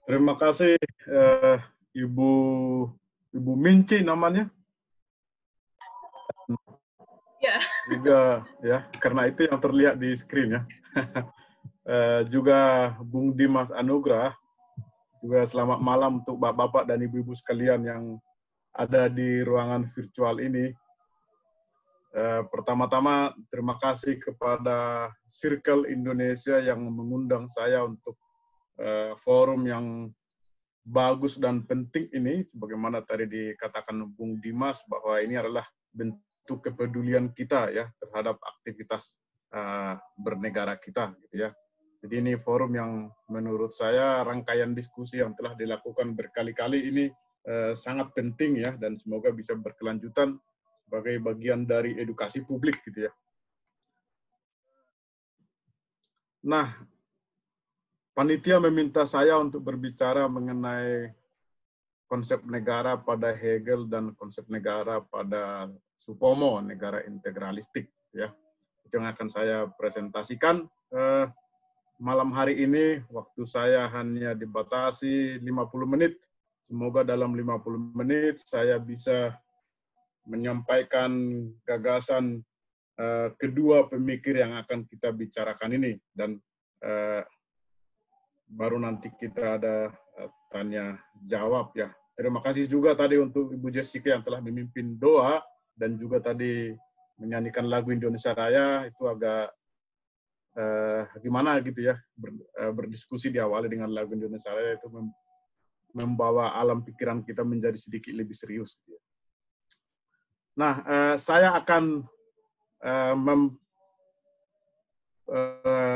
Terima kasih Ibu Ibu Minci namanya. Ya. Juga ya, karena itu yang terlihat di screen ya. Juga Bung Dimas Anugrah. Juga selamat malam untuk Bapak-bapak dan Ibu-ibu sekalian yang ada di ruangan virtual ini. Pertama-tama terima kasih kepada Circle Indonesia yang mengundang saya untuk forum yang bagus dan penting ini, sebagaimana tadi dikatakan Bung Dimas bahwa ini adalah bentuk kepedulian kita ya terhadap aktivitas bernegara kita, gitu ya. Jadi ini forum yang menurut saya rangkaian diskusi yang telah dilakukan berkali-kali ini sangat penting ya, dan semoga bisa berkelanjutan sebagai bagian dari edukasi publik, gitu ya. Nah, panitia meminta saya untuk berbicara mengenai konsep negara pada Hegel dan konsep negara pada Supomo, negara integralistik, ya. Itu yang akan saya presentasikan malam hari ini. Waktu saya hanya dibatasi 50 menit. Semoga dalam 50 menit saya bisa menyampaikan gagasan kedua pemikir yang akan kita bicarakan ini, dan baru nanti kita ada tanya jawab ya. Terima kasih juga tadi untuk Ibu Jessica yang telah memimpin doa dan juga tadi menyanyikan lagu Indonesia Raya. Itu agak gimana gitu ya, berdiskusi diawali dengan lagu Indonesia Raya itu membawa alam pikiran kita menjadi sedikit lebih serius. Gitu ya. Nah, saya akan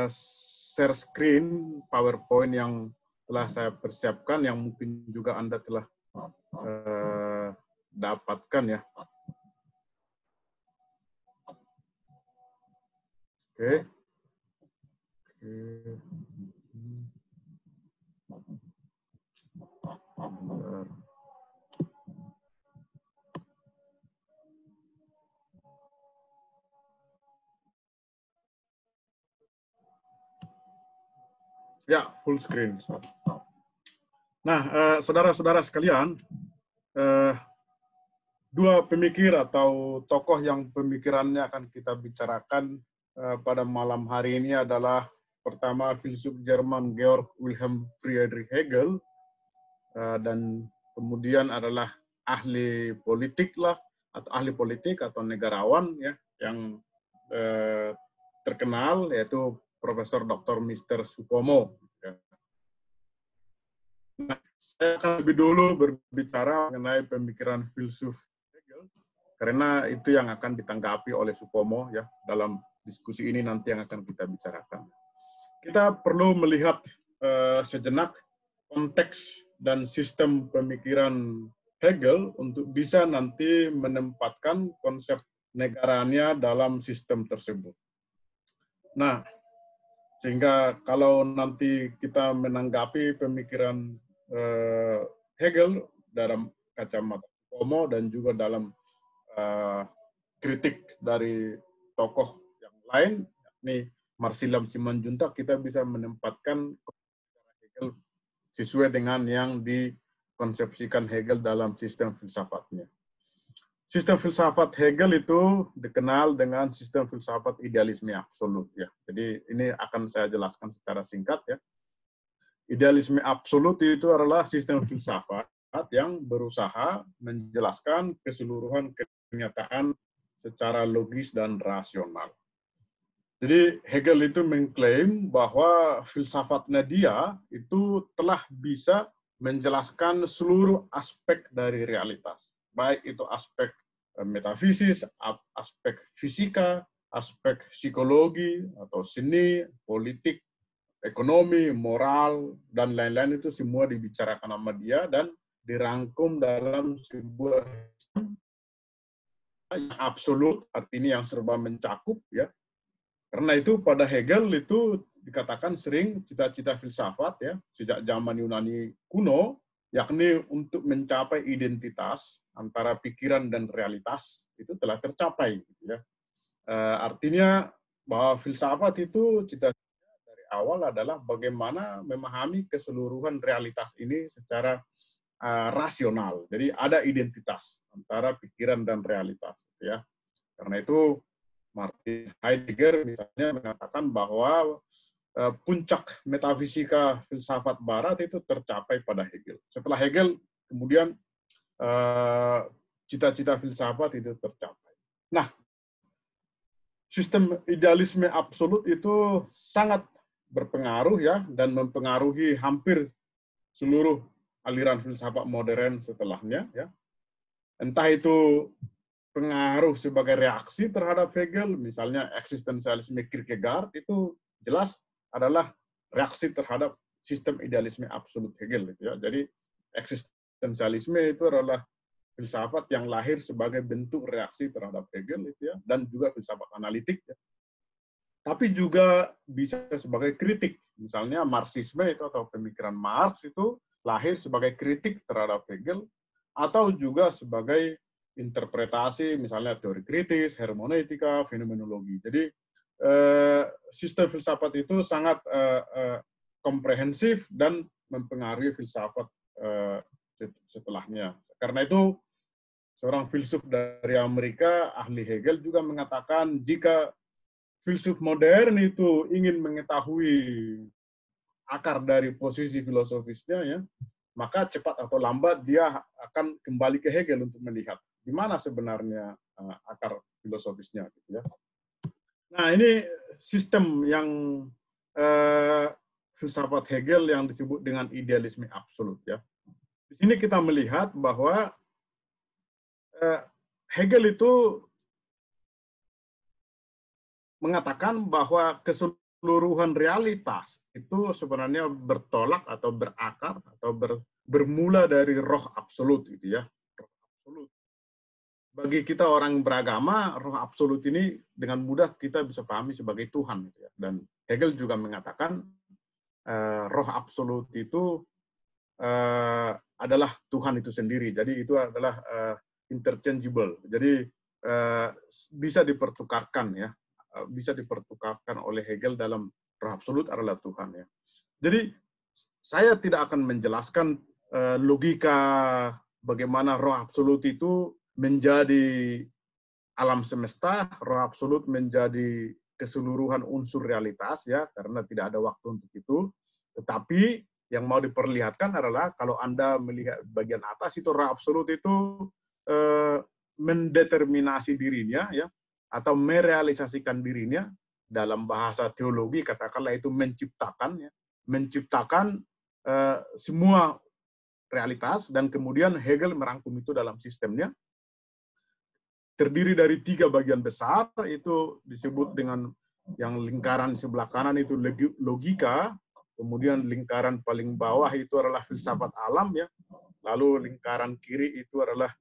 share screen PowerPoint yang telah saya persiapkan, yang mungkin juga Anda telah dapatkan ya. Oke. Ya, full screen. Nah, saudara-saudara sekalian, dua pemikir atau tokoh yang pemikirannya akan kita bicarakan pada malam hari ini adalah pertama filsuf Jerman Georg Wilhelm Friedrich Hegel, dan kemudian adalah ahli politik lah, atau ahli politik atau negarawan ya, yang terkenal, yaitu Profesor Dr. Mr. Supomo. Nah, saya akan lebih dulu berbicara mengenai pemikiran filsuf Hegel, karena itu yang akan ditanggapi oleh Supomo ya dalam diskusi ini nanti yang akan kita bicarakan. Kita perlu melihat sejenak konteks dan sistem pemikiran Hegel untuk bisa nanti menempatkan konsep negaranya dalam sistem tersebut. Nah, sehingga kalau nanti kita menanggapi pemikiran Hegel dalam kacamata Supomo dan juga dalam kritik dari tokoh yang lain, yakni Marsilem Simanjuntak, kita bisa menempatkan Hegel sesuai dengan yang dikonsepsikan Hegel dalam sistem filsafatnya. Sistem filsafat Hegel itu dikenal dengan sistem filsafat idealisme absolut ya. Jadi ini akan saya jelaskan secara singkat ya. Idealisme absolut itu adalah sistem filsafat yang berusaha menjelaskan keseluruhan kenyataan secara logis dan rasional. Jadi Hegel itu mengklaim bahwa filsafatnya dia itu telah bisa menjelaskan seluruh aspek dari realitas. Baik itu aspek metafisis, aspek fisika, aspek psikologi atau seni, politik, ekonomi, moral, dan lain-lain, itu semua dibicarakan sama dia dan dirangkum dalam sebuah yang absolut, artinya yang serba mencakup ya. Karena itu pada Hegel itu dikatakan sering cita-cita filsafat ya sejak zaman Yunani kuno, yakni untuk mencapai identitas antara pikiran dan realitas itu telah tercapai gitu ya. Artinya bahwa filsafat itu cita-cita dari awal adalah bagaimana memahami keseluruhan realitas ini secara rasional. Jadi ada identitas antara pikiran dan realitas, ya. Karena itu Martin Heidegger misalnya mengatakan bahwa puncak metafisika filsafat Barat itu tercapai pada Hegel. Setelah Hegel, kemudian cita-cita filsafat itu tercapai. Nah, sistem idealisme absolut itu sangat berpengaruh ya dan mempengaruhi hampir seluruh aliran filsafat modern setelahnya ya. Entah itu pengaruh sebagai reaksi terhadap Hegel, misalnya eksistensialisme Kierkegaard itu jelas adalah reaksi terhadap sistem idealisme absolut Hegel gitu ya. Jadi eksistensialisme itu adalah filsafat yang lahir sebagai bentuk reaksi terhadap Hegel itu ya, dan juga filsafat analitik ya. Tapi juga bisa sebagai kritik. Misalnya Marxisme itu atau pemikiran Marx itu lahir sebagai kritik terhadap Hegel atau juga sebagai interpretasi misalnya teori kritis, hermeneutika, fenomenologi. Jadi sistem filsafat itu sangat komprehensif dan mempengaruhi filsafat setelahnya. Karena itu seorang filsuf dari Amerika, ahli Hegel juga mengatakan jika filsuf modern itu ingin mengetahui akar dari posisi filosofisnya ya, maka cepat atau lambat dia akan kembali ke Hegel untuk melihat di mana sebenarnya akar filosofisnya gitu ya. Nah, ini sistem yang filsafat Hegel yang disebut dengan idealisme absolut ya. Di sini kita melihat bahwa Hegel itu mengatakan bahwa keseluruhan realitas itu sebenarnya bertolak atau berakar atau bermula dari roh absolut gitu ya. Roh absolut. Bagi kita orang beragama, roh absolut ini dengan mudah kita bisa pahami sebagai Tuhan gitu ya. Dan Hegel juga mengatakan roh absolut itu adalah Tuhan itu sendiri. Jadi itu adalah interchangeable. Jadi bisa dipertukarkan ya. Bisa dipertukarkan oleh Hegel dalam roh absolut adalah Tuhan ya. Jadi saya tidak akan menjelaskan logika bagaimana roh absolut itu menjadi alam semesta, roh absolut menjadi keseluruhan unsur realitas ya, karena tidak ada waktu untuk itu. Tetapi yang mau diperlihatkan adalah kalau Anda melihat bagian atas itu roh absolut itu mendeterminasi dirinya ya, atau merealisasikan dirinya dalam bahasa teologi katakanlah itu menciptakan ya, menciptakan semua realitas dan kemudian Hegel merangkum itu dalam sistemnya. Terdiri dari 3 bagian besar, itu disebut dengan yang lingkaran sebelah kanan itu logika, kemudian lingkaran paling bawah itu adalah filsafat alam ya, lalu lingkaran kiri itu adalah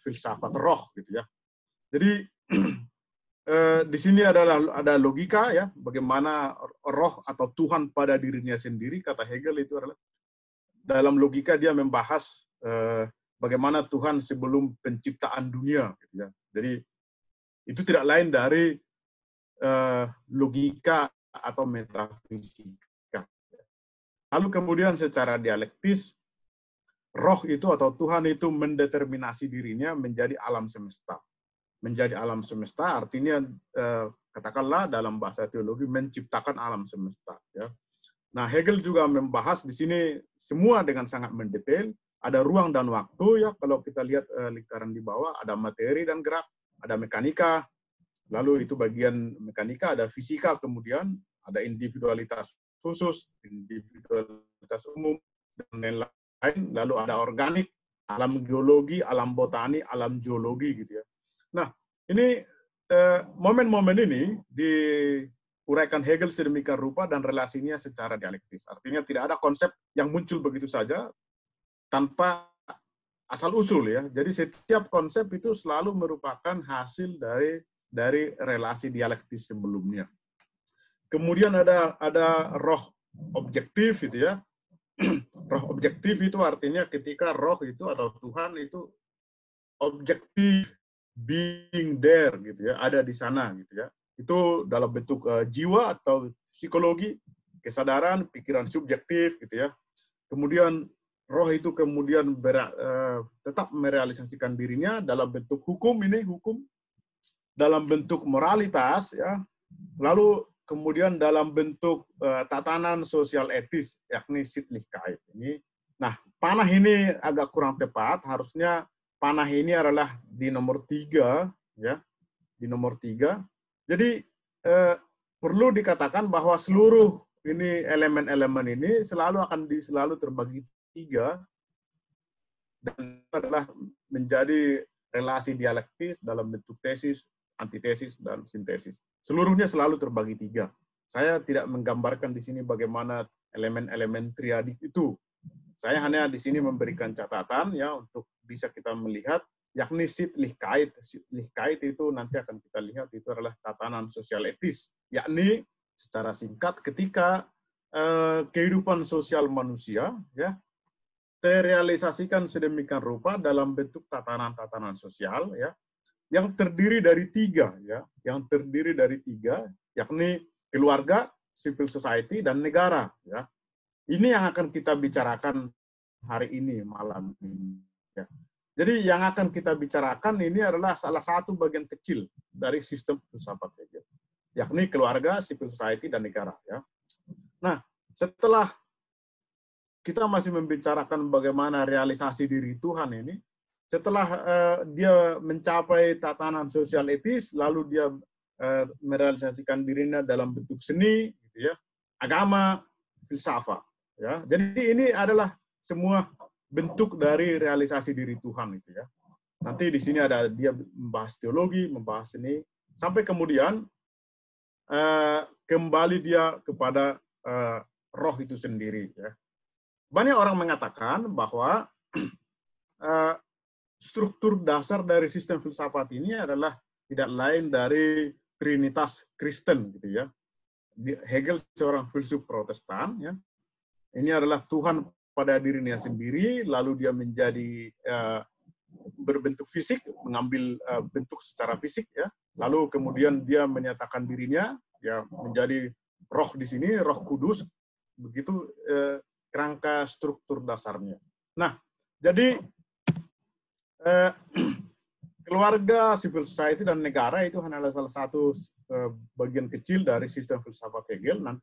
filsafat roh gitu ya. Jadi di sini ada logika ya, bagaimana roh atau Tuhan pada dirinya sendiri, kata Hegel itu adalah dalam logika dia membahas bagaimana Tuhan sebelum penciptaan dunia gitu ya. Jadi itu tidak lain dari logika atau metafisika. Lalu kemudian secara dialektis roh itu atau Tuhan itu mendeterminasi dirinya menjadi alam semesta. Menjadi alam semesta artinya katakanlah dalam bahasa teologi menciptakan alam semesta ya. Nah, Hegel juga membahas di sini semua dengan sangat mendetail. Ada ruang dan waktu ya, kalau kita lihat lingkaran di bawah ada materi dan gerak, ada mekanika, lalu itu bagian mekanika, ada fisika, kemudian ada individualitas khusus, individualitas umum, dan lain-lain, lalu ada organik, alam geologi, alam botani, alam geologi gitu ya. Nah, ini momen-momen ini diuraikan Hegel sedemikian rupa dan relasinya secara dialektis. Artinya tidak ada konsep yang muncul begitu saja tanpa asal-usul ya. Jadi setiap konsep itu selalu merupakan hasil dari relasi dialektis sebelumnya. Kemudian ada roh objektif gitu ya. Roh objektif itu artinya ketika roh itu atau Tuhan itu objektif, being there gitu ya, ada di sana gitu ya. Itu dalam bentuk jiwa atau psikologi kesadaran, pikiran subjektif, gitu ya. Kemudian roh itu kemudian tetap merealisasikan dirinya dalam bentuk hukum, dalam bentuk moralitas, ya. Lalu kemudian dalam bentuk tatanan sosial etis, yakni Sittlichkeit ini. Nah, panah ini agak kurang tepat. Harusnya panah ini adalah di nomor 3, ya, di nomor 3. Jadi perlu dikatakan bahwa seluruh ini elemen-elemen ini selalu terbagi 3 dan adalah menjadi relasi dialektis dalam bentuk tesis, antitesis, dan sintesis. Seluruhnya selalu terbagi 3. Saya tidak menggambarkan di sini bagaimana elemen-elemen triadik itu. Saya hanya di sini memberikan catatan ya untuk bisa kita melihat, yakni Sittlichkeit. Sittlichkeit itu nanti akan kita lihat itu adalah tatanan sosial etis, yakni secara singkat ketika kehidupan sosial manusia ya terrealisasikan sedemikian rupa dalam bentuk tatanan-tatanan sosial ya yang terdiri dari 3 ya, yakni keluarga, civil society, dan negara ya. Ini yang akan kita bicarakan hari ini, malam ini ya. Jadi yang akan kita bicarakan ini adalah salah satu bagian kecil dari sistem filsafat Hegel, yakni keluarga, civil society, dan negara ya. Nah, setelah kita masih membicarakan bagaimana realisasi diri Tuhan ini, setelah dia mencapai tatanan sosial etis, lalu dia merealisasikan dirinya dalam bentuk seni, gitu ya, agama, filsafat. Ya. Jadi ini adalah semua bentuk dari realisasi diri Tuhan itu ya. Nanti di sini ada dia membahas teologi, membahas seni, sampai kemudian kembali dia kepada roh itu sendiri ya. Banyak orang mengatakan bahwa struktur dasar dari sistem filsafat ini adalah tidak lain dari Trinitas Kristen, gitu ya. Hegel seorang filsuf Protestan, ya. Ini adalah Tuhan pada dirinya sendiri, lalu dia menjadi berbentuk fisik, mengambil bentuk secara fisik, ya. Lalu kemudian dia menyatakan dirinya, ya, menjadi roh di sini, Roh Kudus, begitu kerangka struktur dasarnya. Nah, jadi keluarga, civil society, dan negara itu hanyalah salah satu bagian kecil dari sistem filsafat Hegel. Nah,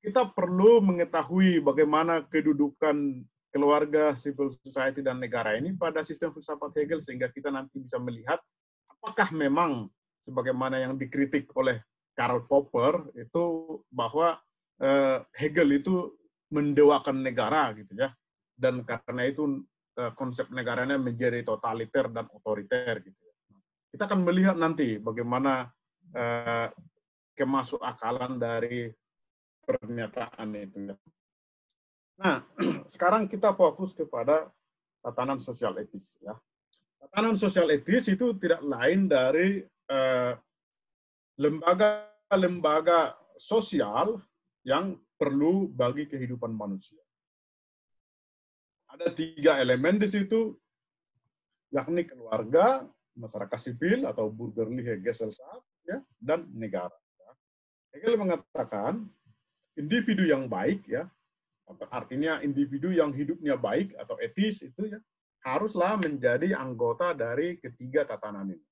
kita perlu mengetahui bagaimana kedudukan keluarga, civil society, dan negara ini pada sistem filsafat Hegel sehingga kita nanti bisa melihat apakah memang sebagaimana yang dikritik oleh Karl Popper itu bahwa Hegel itu mendewakan negara gitu ya, dan karena itu konsep negaranya menjadi totaliter dan otoriter gitu ya. Kita akan melihat nanti bagaimana kemasukakalan dari pernyataan itu. Nah, sekarang kita fokus kepada tatanan sosial etis ya. Tatanan sosial etis itu tidak lain dari lembaga-lembaga sosial yang perlu bagi kehidupan manusia. Ada 3 elemen di situ, yakni keluarga, masyarakat sipil atau Bürgerliche Gesellschaft, ya, dan negara. Hegel mengatakan individu yang baik, ya, artinya individu yang hidupnya baik atau etis itu ya haruslah menjadi anggota dari ketiga tatanan ini.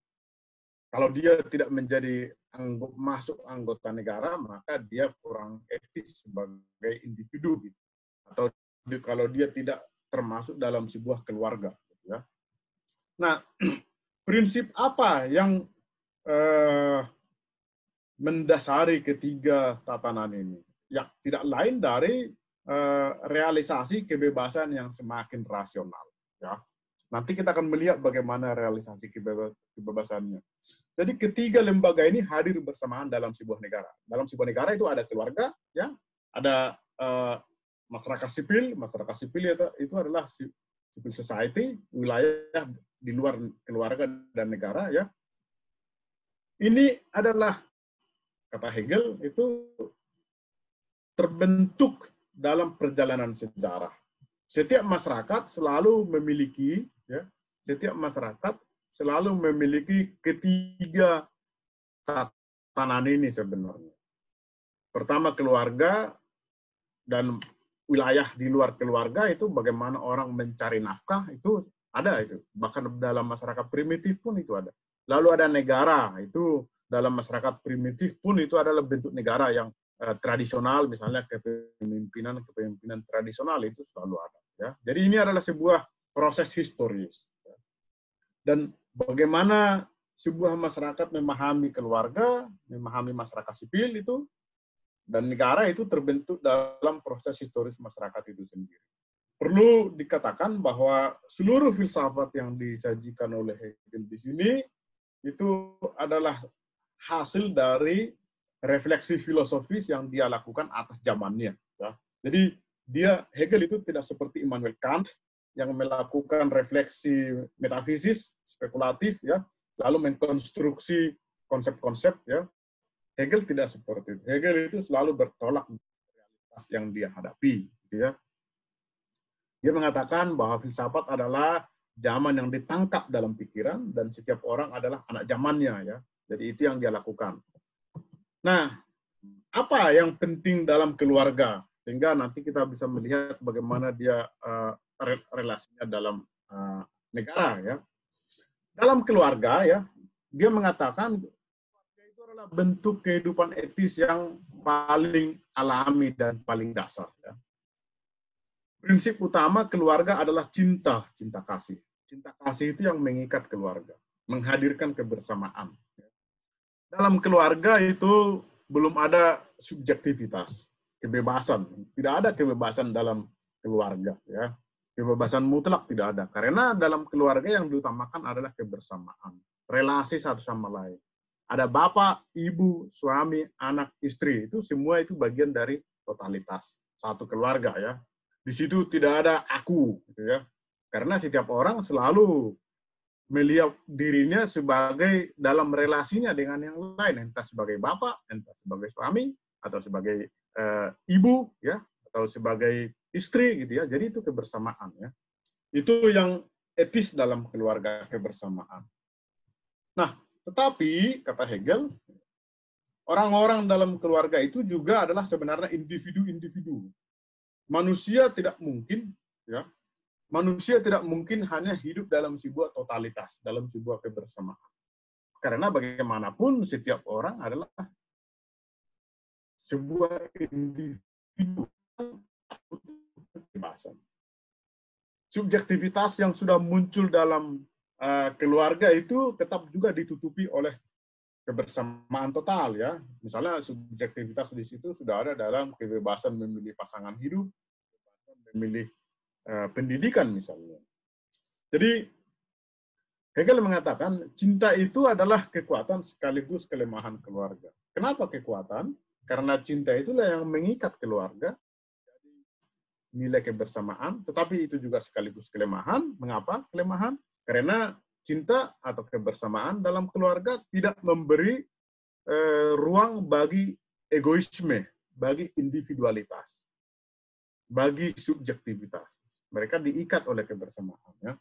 Kalau dia tidak menjadi masuk anggota negara, maka dia kurang etis sebagai individu, gitu. Atau kalau dia tidak termasuk dalam sebuah keluarga. Gitu ya. Nah, prinsip apa yang mendasari ketiga tatanan ini? Ya, tidak lain dari realisasi kebebasan yang semakin rasional. Ya. Nanti kita akan melihat bagaimana realisasi kebebasannya. Jadi ketiga lembaga ini hadir bersamaan dalam sebuah negara. Dalam sebuah negara itu ada keluarga, ya, ada masyarakat sipil itu adalah civil society, wilayah di luar keluarga dan negara, ya. Ini adalah, kata Hegel, itu terbentuk dalam perjalanan sejarah. Setiap masyarakat selalu memiliki, ya, ketiga tatanan ini sebenarnya. Pertama keluarga, dan wilayah di luar keluarga itu bagaimana orang mencari nafkah itu ada itu. Bahkan dalam masyarakat primitif pun itu ada. Lalu ada negara, itu dalam masyarakat primitif pun itu adalah bentuk negara yang tradisional, misalnya kepemimpinan tradisional itu selalu ada. Ya. Jadi ini adalah sebuah proses historis. Dan bagaimana sebuah masyarakat memahami keluarga, memahami masyarakat sipil itu, dan negara itu terbentuk dalam proses historis masyarakat itu sendiri. Perlu dikatakan bahwa seluruh filsafat yang disajikan oleh Hegel di sini itu adalah hasil dari refleksi filosofis yang dia lakukan atas zamannya. Ya. Jadi Hegel itu tidak seperti Immanuel Kant yang melakukan refleksi metafisis, spekulatif, ya, lalu mengkonstruksi konsep-konsep, ya. Hegel tidak seperti itu. Hegel itu selalu bertolak dengan realitas yang dia hadapi. Gitu ya. Dia mengatakan bahwa filsafat adalah zaman yang ditangkap dalam pikiran dan setiap orang adalah anak zamannya. Ya. Jadi itu yang dia lakukan. Nah, apa yang penting dalam keluarga? Sehingga nanti kita bisa melihat bagaimana dia relasinya dalam negara. Ya. Dalam keluarga, ya, dia mengatakan itu adalah bentuk kehidupan etis yang paling alami dan paling dasar. Ya. Prinsip utama keluarga adalah cinta kasih. Cinta kasih itu yang mengikat keluarga, menghadirkan kebersamaan. Dalam keluarga itu belum ada subjektivitas, kebebasan. Tidak ada kebebasan dalam keluarga. Ya. Kebebasan mutlak tidak ada. Karena dalam keluarga yang diutamakan adalah kebersamaan, relasi satu sama lain. Ada bapak, ibu, suami, anak, istri. Itu semua itu bagian dari totalitas satu keluarga. Ya. Di situ tidak ada aku. Gitu ya. Karena setiap orang selalu melihat dirinya sebagai dalam relasinya dengan yang lain. Entah sebagai bapak, entah sebagai suami, atau sebagai ibu, ya, atau sebagai istri. Gitu ya. Jadi itu kebersamaan. Ya. Itu yang etis dalam keluarga, kebersamaan. Nah, tetapi, kata Hegel, orang-orang dalam keluarga itu juga adalah sebenarnya individu-individu. Manusia tidak mungkin, ya, manusia tidak mungkin hanya hidup dalam sebuah totalitas, dalam sebuah kebersamaan. Karena bagaimanapun setiap orang adalah sebuah individu kebebasan. Subjektivitas yang sudah muncul dalam keluarga itu tetap juga ditutupi oleh kebersamaan total, ya. Misalnya subjektivitas di situ sudah ada dalam kebebasan memilih pasangan hidup, kebebasan memilih pendidikan misalnya. Jadi Hegel mengatakan cinta itu adalah kekuatan sekaligus kelemahan keluarga. Kenapa kekuatan? Karena cinta itulah yang mengikat keluarga, jadi nilai kebersamaan, tetapi itu juga sekaligus kelemahan. Mengapa kelemahan? Karena cinta atau kebersamaan dalam keluarga tidak memberi ruang bagi egoisme, bagi individualitas, bagi subjektivitas. Mereka diikat oleh kebersamaan. Ya.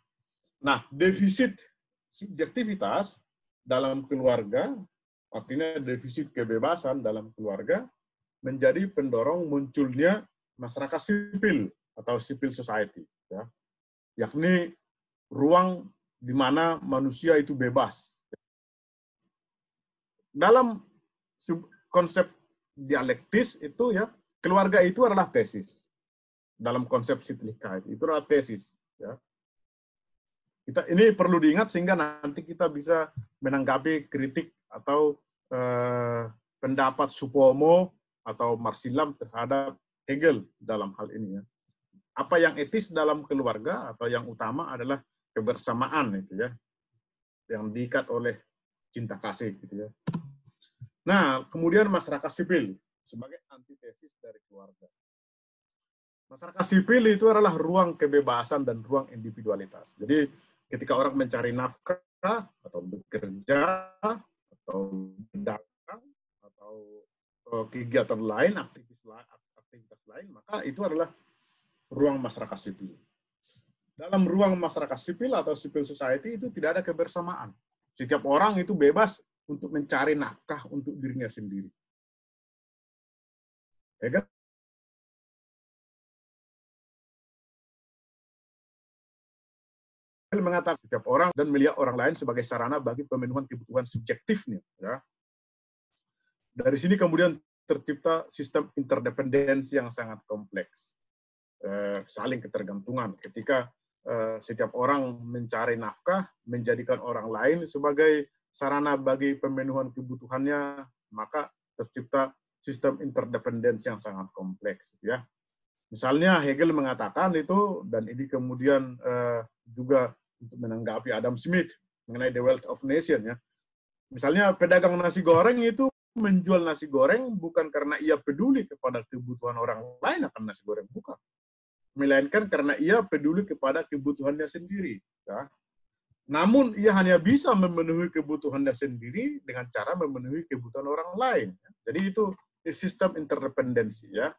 Nah, defisit subjektivitas dalam keluarga, artinya defisit kebebasan dalam keluarga, menjadi pendorong munculnya masyarakat sipil atau civil society. Ya. Yakni ruang di mana manusia itu bebas. Dalam konsep dialektis itu, ya, keluarga itu adalah tesis. Dalam konsep Sittlichkeit itu adalah tesis. Ya. Ini perlu diingat sehingga nanti kita bisa menanggapi kritik atau pendapat Supomo atau Marsilam terhadap Hegel dalam hal ini. Ya. Apa yang etis dalam keluarga atau yang utama adalah kebersamaan itu, ya, yang diikat oleh cinta kasih gitu, ya. Nah, kemudian masyarakat sipil sebagai antitesis dari keluarga. Masyarakat sipil itu adalah ruang kebebasan dan ruang individualitas. Jadi ketika orang mencari nafkah atau bekerja atau berdagang atau kegiatan lain, aktivitas lain, maka itu adalah ruang masyarakat sipil. Dalam ruang masyarakat sipil atau civil society itu tidak ada kebersamaan. Setiap orang itu bebas untuk mencari nafkah untuk dirinya sendiri. Hegel mengatakan setiap orang dan melihat orang lain sebagai sarana bagi pemenuhan kebutuhan subjektifnya. Ya. Dari sini kemudian tercipta sistem interdependensi yang sangat kompleks, saling ketergantungan. Ketika setiap orang mencari nafkah, menjadikan orang lain sebagai sarana bagi pemenuhan kebutuhannya, maka tercipta sistem interdependensi yang sangat kompleks. Ya. Misalnya Hegel mengatakan itu, dan ini kemudian juga untuk menanggapi Adam Smith mengenai The Wealth of Nation. Ya. Misalnya pedagang nasi goreng itu menjual nasi goreng bukan karena ia peduli kepada kebutuhan orang lain akan nasi goreng, bukan. Melainkan karena ia peduli kepada kebutuhannya sendiri. Ya. Namun ia hanya bisa memenuhi kebutuhannya sendiri dengan cara memenuhi kebutuhan orang lain. Jadi itu sistem interdependensi. Ya.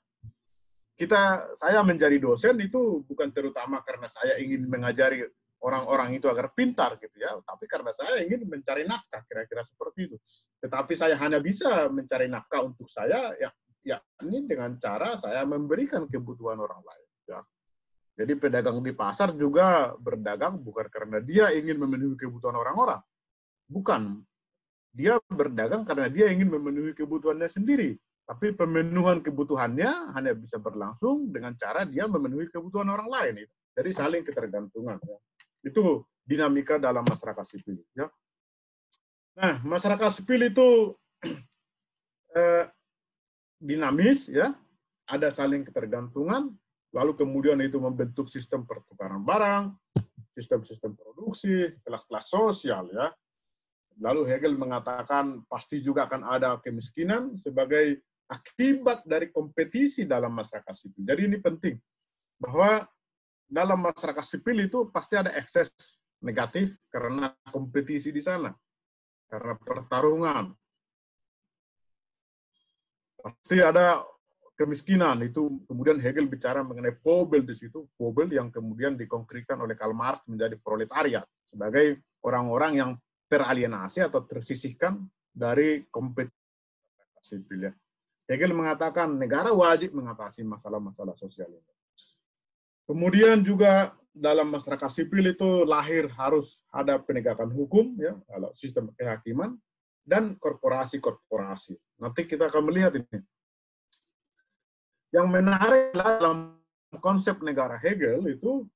Saya menjadi dosen itu bukan terutama karena saya ingin mengajari orang-orang itu agar pintar gitu ya, tapi karena saya ingin mencari nafkah, kira-kira seperti itu. Tetapi saya hanya bisa mencari nafkah untuk saya ya ini dengan cara saya memberikan kebutuhan orang lain. Ya. Jadi pedagang di pasar juga berdagang bukan karena dia ingin memenuhi kebutuhan orang-orang, bukan. Dia berdagang karena dia ingin memenuhi kebutuhannya sendiri. Tapi pemenuhan kebutuhannya hanya bisa berlangsung dengan cara dia memenuhi kebutuhan orang lain. Jadi saling ketergantungan. Ya. Itu dinamika dalam masyarakat sipil. Ya. Nah, masyarakat sipil itu dinamis, ya, ada saling ketergantungan, lalu kemudian itu membentuk sistem pertukaran barang, sistem-sistem produksi, kelas-kelas sosial, ya. Lalu Hegel mengatakan pasti juga akan ada kemiskinan sebagai akibat dari kompetisi dalam masyarakat sipil. Jadi ini penting, bahwa dalam masyarakat sipil itu pasti ada ekses negatif karena kompetisi di sana, karena pertarungan. Pasti ada kemiskinan, itu kemudian Hegel bicara mengenai Pobel di situ, Pobel yang kemudian dikonkretkan oleh Karl Marx menjadi proletariat, sebagai orang-orang yang teralienasi atau tersisihkan dari kompetisi sipil. Ya. Hegel mengatakan negara wajib mengatasi masalah-masalah sosial ini. Kemudian juga dalam masyarakat sipil itu lahir harus ada penegakan hukum, ya, sistem kehakiman, dan korporasi-korporasi. Nanti kita akan melihat ini. Yang menarik dalam konsep negara Hegel itu,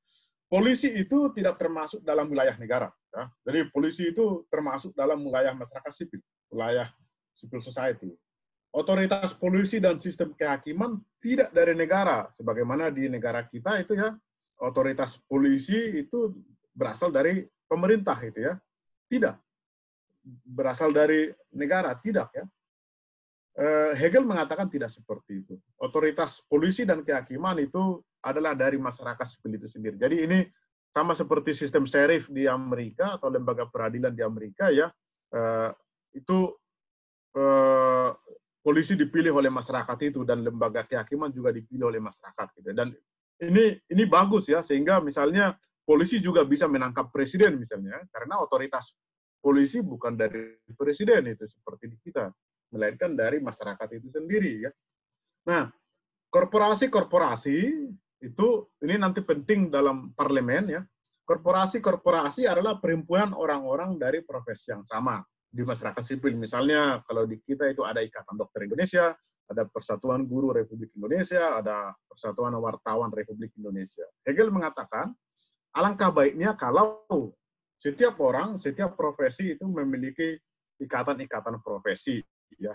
polisi itu tidak termasuk dalam wilayah negara. Ya. Jadi polisi itu termasuk dalam wilayah masyarakat sipil, wilayah civil society. Otoritas polisi dan sistem kehakiman tidak dari negara, sebagaimana di negara kita itu ya, otoritas polisi itu berasal dari pemerintah itu ya, tidak berasal dari negara, tidak ya. Hegel mengatakan tidak seperti itu. Otoritas polisi dan kehakiman itu adalah dari masyarakat sipil itu sendiri. Jadi ini sama seperti sistem sheriff di Amerika atau lembaga peradilan di Amerika ya, itu polisi dipilih oleh masyarakat itu dan lembaga kehakiman juga dipilih oleh masyarakat gitu. Dan ini bagus ya, sehingga misalnya polisi juga bisa menangkap presiden misalnya, karena otoritas polisi bukan dari presiden itu seperti di kita, melainkan dari masyarakat itu sendiri ya. Nah, korporasi-korporasi itu ini nanti penting dalam parlemen ya. Korporasi-korporasi adalah perhimpunan orang-orang dari profesi yang sama di masyarakat sipil. Misalnya kalau di kita itu ada Ikatan Dokter Indonesia, ada Persatuan Guru Republik Indonesia, ada Persatuan Wartawan Republik Indonesia. Hegel mengatakan alangkah baiknya kalau setiap orang, setiap profesi itu memiliki ikatan-ikatan profesi. Ya.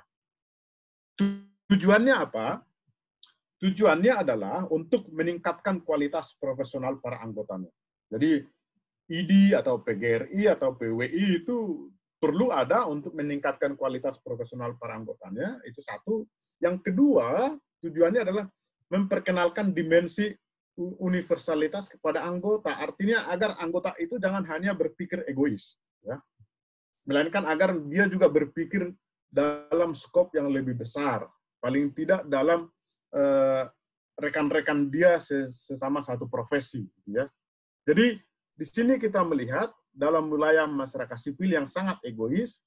Tujuannya apa? Tujuannya adalah untuk meningkatkan kualitas profesional para anggotanya. Jadi ID atau PGRI atau PWI itu perlu ada untuk meningkatkan kualitas profesional para anggotanya, itu satu. Yang kedua, tujuannya adalah memperkenalkan dimensi universalitas kepada anggota. Artinya agar anggota itu jangan hanya berpikir egois, ya, melainkan agar dia juga berpikir dalam skop yang lebih besar, paling tidak dalam rekan-rekan dia sesama satu profesi, ya. Jadi di sini kita melihat dalam wilayah masyarakat sipil yang sangat egois,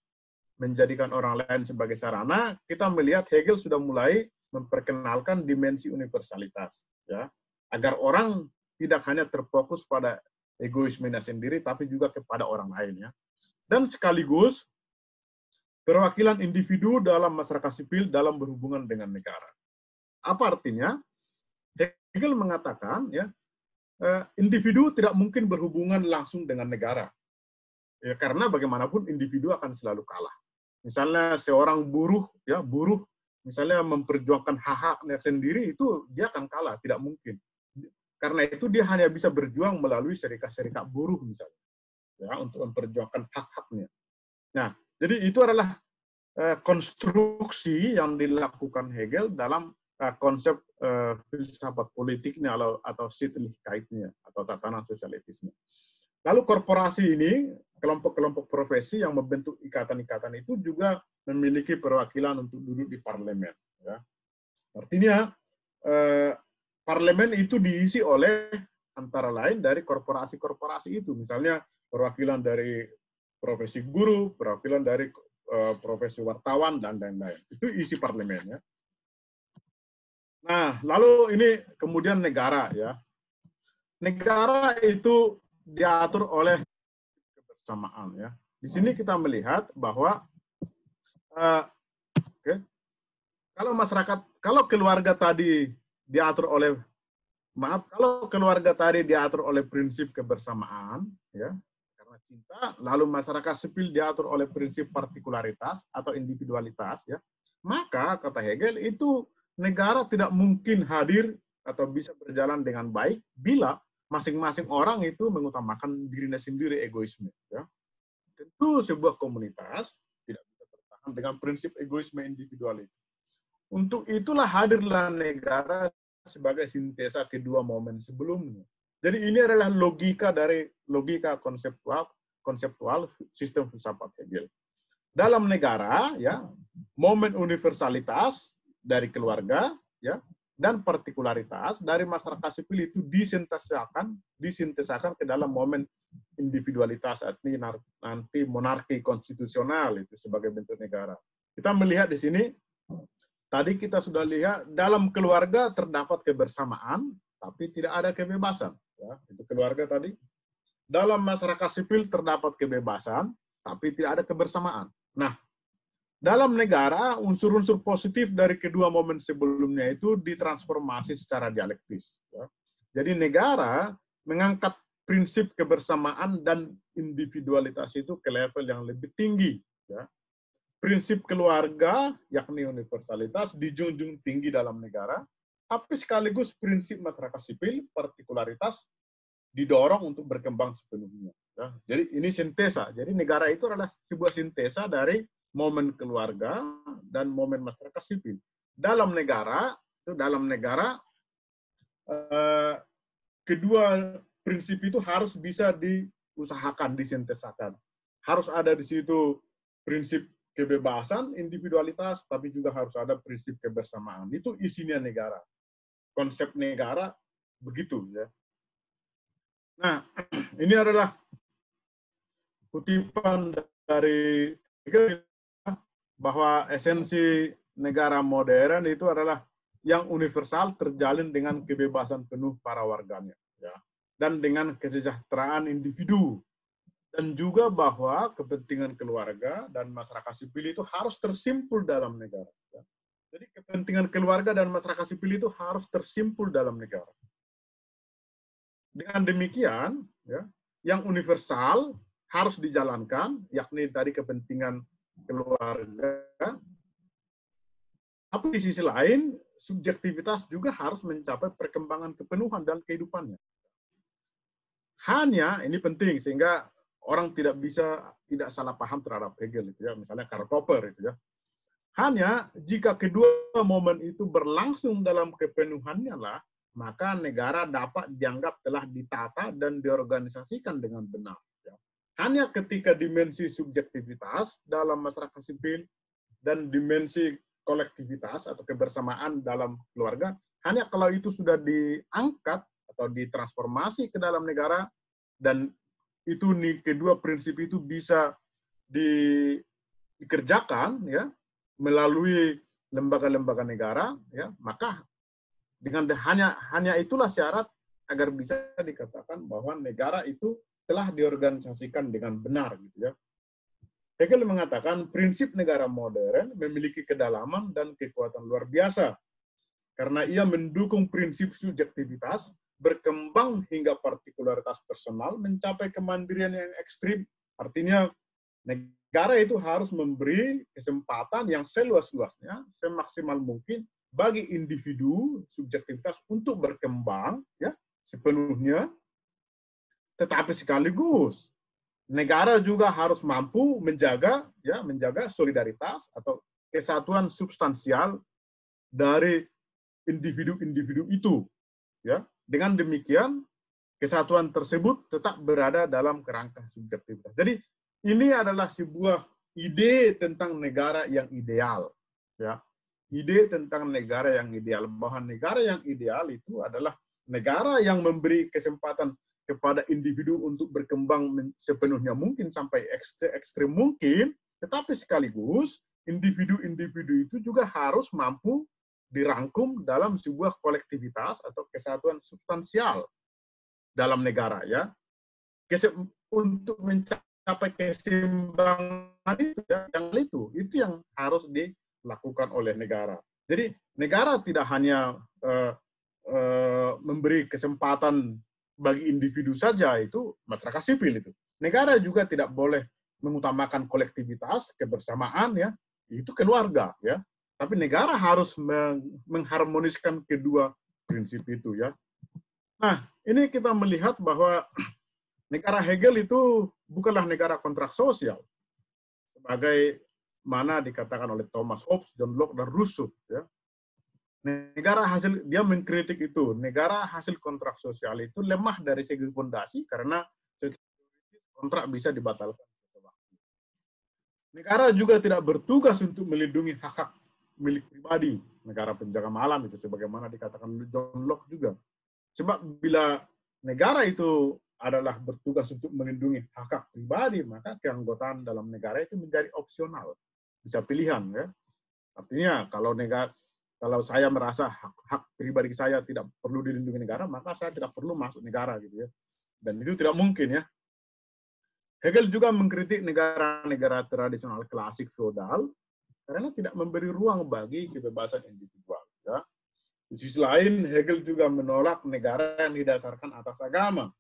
menjadikan orang lain sebagai sarana, kita melihat Hegel sudah mulai memperkenalkan dimensi universalitas, ya, agar orang tidak hanya terfokus pada egoismenya sendiri, tapi juga kepada orang lain, ya. Dan sekaligus perwakilan individu dalam masyarakat sipil dalam berhubungan dengan negara. Apa artinya? Hegel mengatakan, ya, individu tidak mungkin berhubungan langsung dengan negara, ya, karena bagaimanapun individu akan selalu kalah. Misalnya seorang buruh, ya, buruh misalnya memperjuangkan hak-haknya sendiri, itu dia akan kalah, tidak mungkin. Karena itu dia hanya bisa berjuang melalui serikat-serikat buruh misalnya, ya, untuk memperjuangkan hak-haknya. Nah, jadi itu adalah konstruksi yang dilakukan Hegel dalam konsep filsafat politiknya atau Sittlichkeitnya atau tatanan sosial etisnya. Lalu korporasi ini, kelompok-kelompok profesi yang membentuk ikatan-ikatan itu juga memiliki perwakilan untuk duduk di parlemen. Ya. Artinya, parlemen itu diisi oleh antara lain dari korporasi-korporasi itu. Misalnya perwakilan dari profesi guru, perwakilan dari profesi wartawan, dan lain-lain. Itu isi parlemen. Ya. Nah, lalu ini kemudian negara. Ya. Negara itu diatur oleh kebersamaan, ya. Di sini kita melihat bahwa kalau keluarga tadi diatur oleh prinsip kebersamaan, ya, karena cinta, lalu masyarakat sipil diatur oleh prinsip partikularitas atau individualitas, ya, maka kata Hegel itu negara tidak mungkin hadir atau bisa berjalan dengan baik bila masing-masing orang itu mengutamakan dirinya sendiri, egoisme. Ya. Tentu sebuah komunitas tidak bisa bertahan dengan prinsip egoisme individualitas. Untuk itulah hadirlah negara sebagai sintesa kedua momen sebelumnya. Jadi ini adalah logika konseptual sistem filsafat Hegel. Dalam negara, ya, momen universalitas dari keluarga, ya, dan partikularitas dari masyarakat sipil itu disintesakan ke dalam momen individualitas, nanti monarki konstitusional itu sebagai bentuk negara. Kita melihat di sini, tadi kita sudah lihat dalam keluarga terdapat kebersamaan, tapi tidak ada kebebasan. Ya, itu keluarga tadi. Dalam masyarakat sipil terdapat kebebasan, tapi tidak ada kebersamaan. Nah, dalam negara, unsur-unsur positif dari kedua momen sebelumnya itu ditransformasi secara dialektis. Ya. Jadi negara mengangkat prinsip kebersamaan dan individualitas itu ke level yang lebih tinggi. Ya. Prinsip keluarga, yakni universalitas, dijunjung tinggi dalam negara, tapi sekaligus prinsip masyarakat sipil, partikularitas, didorong untuk berkembang sepenuhnya. Ya. Jadi ini sintesa. Jadi negara itu adalah sebuah sintesa dari momen keluarga dan momen masyarakat sipil. Dalam negara, kedua prinsip itu harus bisa diusahakan, disintesakan. Harus ada di situ prinsip kebebasan, individualitas, tapi juga harus ada prinsip kebersamaan. Itu isinya negara. Konsep negara begitu, ya. Nah, ini adalah kutipan dari bahwa esensi negara modern itu adalah yang universal terjalin dengan kebebasan penuh para warganya, ya, dan dengan kesejahteraan individu, dan juga bahwa kepentingan keluarga dan masyarakat sipil itu harus tersimpul dalam negara. Ya. Jadi kepentingan keluarga dan masyarakat sipil itu harus tersimpul dalam negara. Dengan demikian, ya, yang universal harus dijalankan, yakni tadi kepentingan keluarga. Tapi di sisi lain, subjektivitas juga harus mencapai perkembangan kepenuhan dalam kehidupannya. Hanya, ini penting, sehingga orang tidak salah paham terhadap Hegel, itu ya, misalnya Karl Popper, itu ya. Hanya jika kedua momen itu berlangsung dalam kepenuhannya lah, maka negara dapat dianggap telah ditata dan diorganisasikan dengan benar. Ya. Hanya ketika dimensi subjektivitas dalam masyarakat sipil dan dimensi kolektivitas atau kebersamaan dalam keluarga, hanya kalau itu sudah diangkat atau ditransformasi ke dalam negara, dan itu kedua prinsip itu bisa dikerjakan, ya, melalui lembaga-lembaga negara, ya, maka dengan hanya itulah syarat agar bisa dikatakan bahwa negara itu telah diorganisasikan dengan benar, gitu ya. Hegel mengatakan prinsip negara modern memiliki kedalaman dan kekuatan luar biasa karena ia mendukung prinsip subjektivitas, berkembang hingga partikularitas personal, mencapai kemandirian yang ekstrim. Artinya negara itu harus memberi kesempatan yang seluas-luasnya, semaksimal mungkin bagi individu subjektivitas untuk berkembang, ya, sepenuhnya, tetapi sekaligus negara juga harus mampu menjaga, ya, menjaga solidaritas atau kesatuan substansial dari individu-individu itu, ya. Dengan demikian kesatuan tersebut tetap berada dalam kerangka subjektivitas. Jadi ini adalah sebuah ide tentang negara yang ideal, ya. Ide tentang negara yang ideal, bahwa negara yang ideal itu adalah negara yang memberi kesempatan kepada individu untuk berkembang sepenuhnya mungkin sampai ekstrim mungkin, tetapi sekaligus individu-individu itu juga harus mampu dirangkum dalam sebuah kolektivitas atau kesatuan substansial dalam negara, ya. Untuk mencapai keseimbangan itu, ya, itu yang harus dilakukan oleh negara. Jadi negara tidak hanya memberi kesempatan bagi individu saja, itu masyarakat sipil itu. Negara juga tidak boleh mengutamakan kolektivitas, kebersamaan, ya, itu keluarga, ya. Tapi negara harus mengharmoniskan kedua prinsip itu, ya. Nah, ini kita melihat bahwa negara Hegel itu bukanlah negara kontrak sosial, sebagai mana dikatakan oleh Thomas Hobbes, John Locke, dan Rousseau, ya. Negara hasil, dia mengkritik itu, negara hasil kontrak sosial itu lemah dari segi fondasi karena kontrak bisa dibatalkan. Negara juga tidak bertugas untuk melindungi hak-hak milik pribadi, negara penjaga malam itu, sebagaimana dikatakan oleh John Locke juga. Sebab bila negara itu adalah bertugas untuk melindungi hak-hak pribadi, maka keanggotaan dalam negara itu menjadi opsional, bisa pilihan, ya. Artinya kalau saya merasa hak pribadi saya tidak perlu dilindungi negara, maka saya tidak perlu masuk negara, gitu ya. Dan itu tidak mungkin, ya. Hegel juga mengkritik negara-negara tradisional klasik feodal karena tidak memberi ruang bagi kebebasan individual, ya. Di sisi lain, Hegel juga menolak negara yang didasarkan atas agama,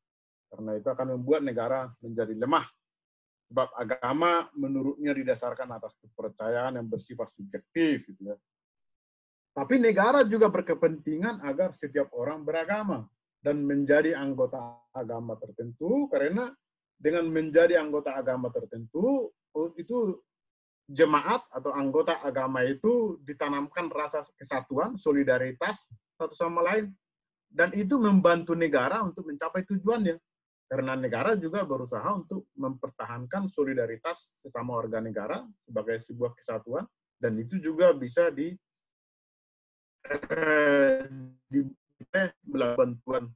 karena itu akan membuat negara menjadi lemah. Sebab agama menurutnya didasarkan atas kepercayaan yang bersifat subjektif, gitu ya. Tapi negara juga berkepentingan agar setiap orang beragama dan menjadi anggota agama tertentu, karena dengan menjadi anggota agama tertentu, itu jemaat atau anggota agama itu ditanamkan rasa kesatuan, solidaritas satu sama lain, dan itu membantu negara untuk mencapai tujuannya. Karena negara juga berusaha untuk mempertahankan solidaritas sesama warga negara sebagai sebuah kesatuan, dan itu juga bisa melalui bantuan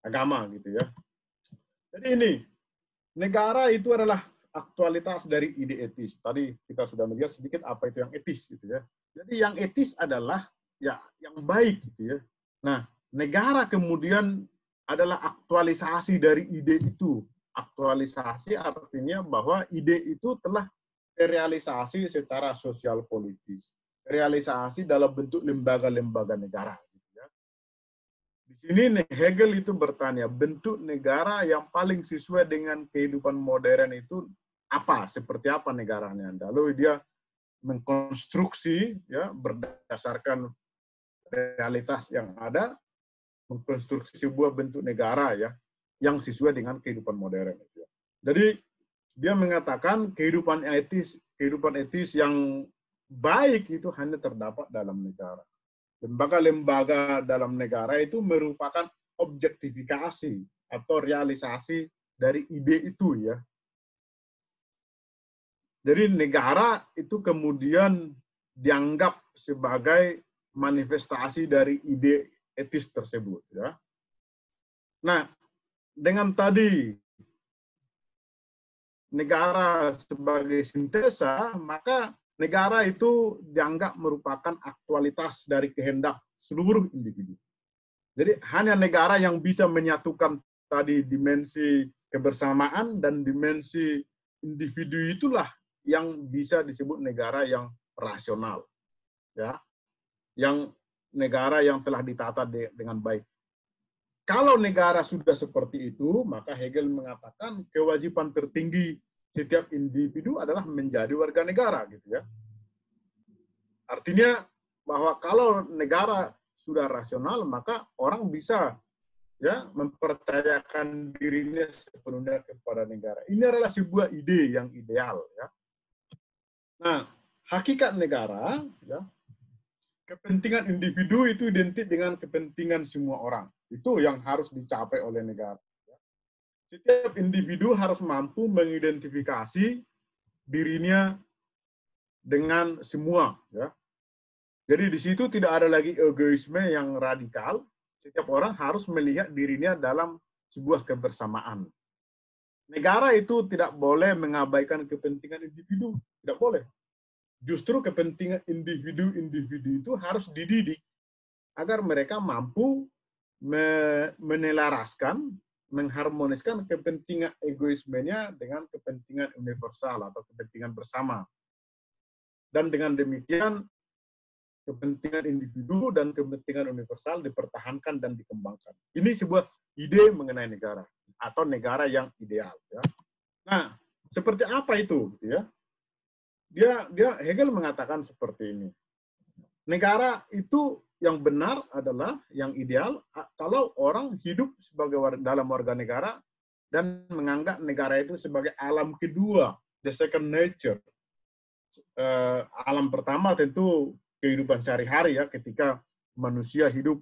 agama, gitu ya. Jadi ini negara itu adalah aktualitas dari ide etis. Tadi kita sudah melihat sedikit apa itu yang etis, gitu ya. Jadi yang etis adalah ya yang baik, gitu ya. Nah, negara kemudian adalah aktualisasi dari ide itu. Aktualisasi artinya bahwa ide itu telah terrealisasi secara sosial politis, realisasi dalam bentuk lembaga-lembaga negara. Di sini Hegel itu bertanya, bentuk negara yang paling sesuai dengan kehidupan modern itu apa? Seperti apa negaranya? Lalu dia mengkonstruksi, ya, berdasarkan realitas yang ada, mengkonstruksi sebuah bentuk negara, ya, yang sesuai dengan kehidupan modern. Jadi dia mengatakan kehidupan etis yang baik itu hanya terdapat dalam negara. Lembaga-lembaga dalam negara itu merupakan objektifikasi atau realisasi dari ide itu, ya. Jadi negara itu kemudian dianggap sebagai manifestasi dari ide etis tersebut, ya. Nah, dengan tadi negara sebagai sintesa, maka negara itu dianggap merupakan aktualitas dari kehendak seluruh individu. Jadi hanya negara yang bisa menyatukan tadi dimensi kebersamaan dan dimensi individu itulah yang bisa disebut negara yang rasional, ya, yang negara yang telah ditata dengan baik. Kalau negara sudah seperti itu, maka Hegel mengatakan kewajiban tertinggi setiap individu adalah menjadi warga negara, gitu ya. Artinya bahwa kalau negara sudah rasional, maka orang bisa ya mempercayakan dirinya sepenuhnya kepada negara. Ini adalah sebuah ide yang ideal, ya. Nah, hakikat negara, ya, kepentingan individu itu identik dengan kepentingan semua orang. Itu yang harus dicapai oleh negara. Setiap individu harus mampu mengidentifikasi dirinya dengan semua, ya. Jadi di situ tidak ada lagi egoisme yang radikal. Setiap orang harus melihat dirinya dalam sebuah kebersamaan. Negara itu tidak boleh mengabaikan kepentingan individu, tidak boleh. Justru kepentingan individu-individu itu harus dididik agar mereka mampu menelaraskan, mengharmoniskan kepentingan egoismenya dengan kepentingan universal atau kepentingan bersama. Dan dengan demikian, kepentingan individu dan kepentingan universal dipertahankan dan dikembangkan. Ini sebuah ide mengenai negara atau negara yang ideal. Ya. Nah, seperti apa itu? Ya? Dia Hegel mengatakan seperti ini. Negara itu yang benar adalah yang ideal kalau orang hidup sebagai dalam warga negara dan menganggap negara itu sebagai alam kedua, the second nature. Alam pertama tentu kehidupan sehari-hari, ya, ketika manusia hidup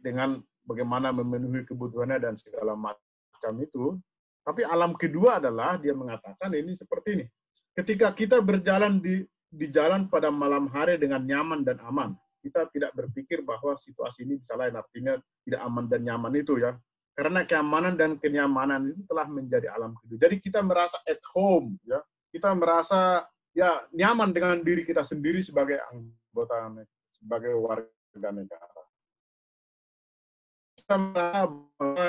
dengan bagaimana memenuhi kebutuhannya dan segala macam itu. Tapi alam kedua adalah dia mengatakan ini seperti ini. Ketika kita berjalan di jalan pada malam hari dengan nyaman dan aman, kita tidak berpikir bahwa situasi ini bisa lain, artinya tidak aman dan nyaman itu, ya. Karena keamanan dan kenyamanan itu telah menjadi alam kedua. Jadi kita merasa at home, ya. Kita merasa ya nyaman dengan diri kita sendiri sebagai anggota, sebagai warga negara. Kita merasa bahwa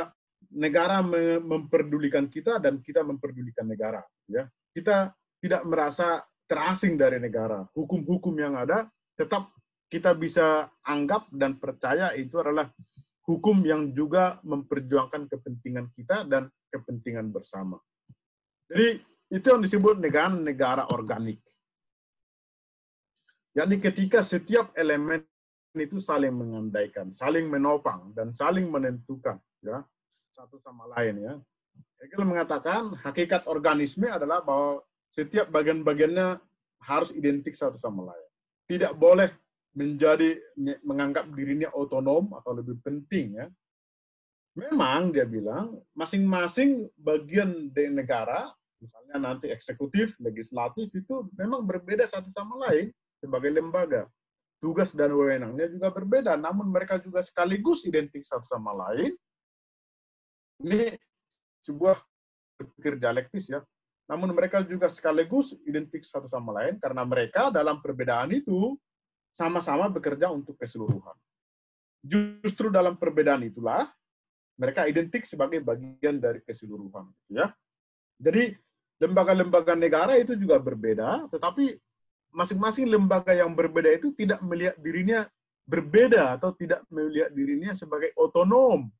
negara memperdulikan kita dan kita memperdulikan negara. Ya, kita tidak merasa terasing dari negara. Hukum-hukum yang ada tetap kita bisa anggap dan percaya itu adalah hukum yang juga memperjuangkan kepentingan kita dan kepentingan bersama. Jadi itu yang disebut negara organik. Yakni ketika setiap elemen itu saling mengandaikan, saling menopang, dan saling menentukan, ya, satu sama lain, ya. Hegel mengatakan hakikat organisme adalah bahwa setiap bagian-bagiannya harus identik satu sama lain. Tidak boleh menganggap dirinya otonom atau lebih penting, ya. Memang dia bilang masing-masing bagian di negara, misalnya nanti eksekutif, legislatif, itu memang berbeda satu sama lain sebagai lembaga. Tugas dan wewenangnya juga berbeda, namun mereka juga sekaligus identik satu sama lain. Ini sebuah berpikir dialektis, ya. Namun mereka juga sekaligus identik satu sama lain karena mereka dalam perbedaan itu sama-sama bekerja untuk keseluruhan. Justru dalam perbedaan itulah mereka identik sebagai bagian dari keseluruhan, ya. Jadi lembaga-lembaga negara itu juga berbeda, tetapi masing-masing lembaga yang berbeda itu tidak melihat dirinya berbeda atau tidak melihat dirinya sebagai otonom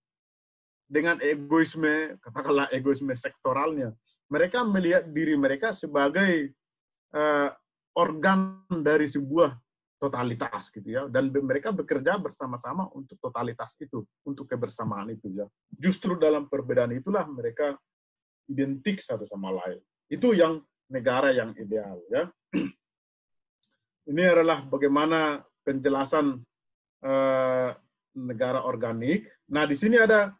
dengan egoisme, katakanlah egoisme sektoralnya. Mereka melihat diri mereka sebagai organ dari sebuah totalitas, gitu ya, dan mereka bekerja bersama-sama untuk totalitas itu, untuk kebersamaan itu, ya. Justru dalam perbedaan itulah mereka identik satu sama lain. Itu yang negara yang ideal, ya. Ini adalah bagaimana penjelasan negara organik. Nah, di sini ada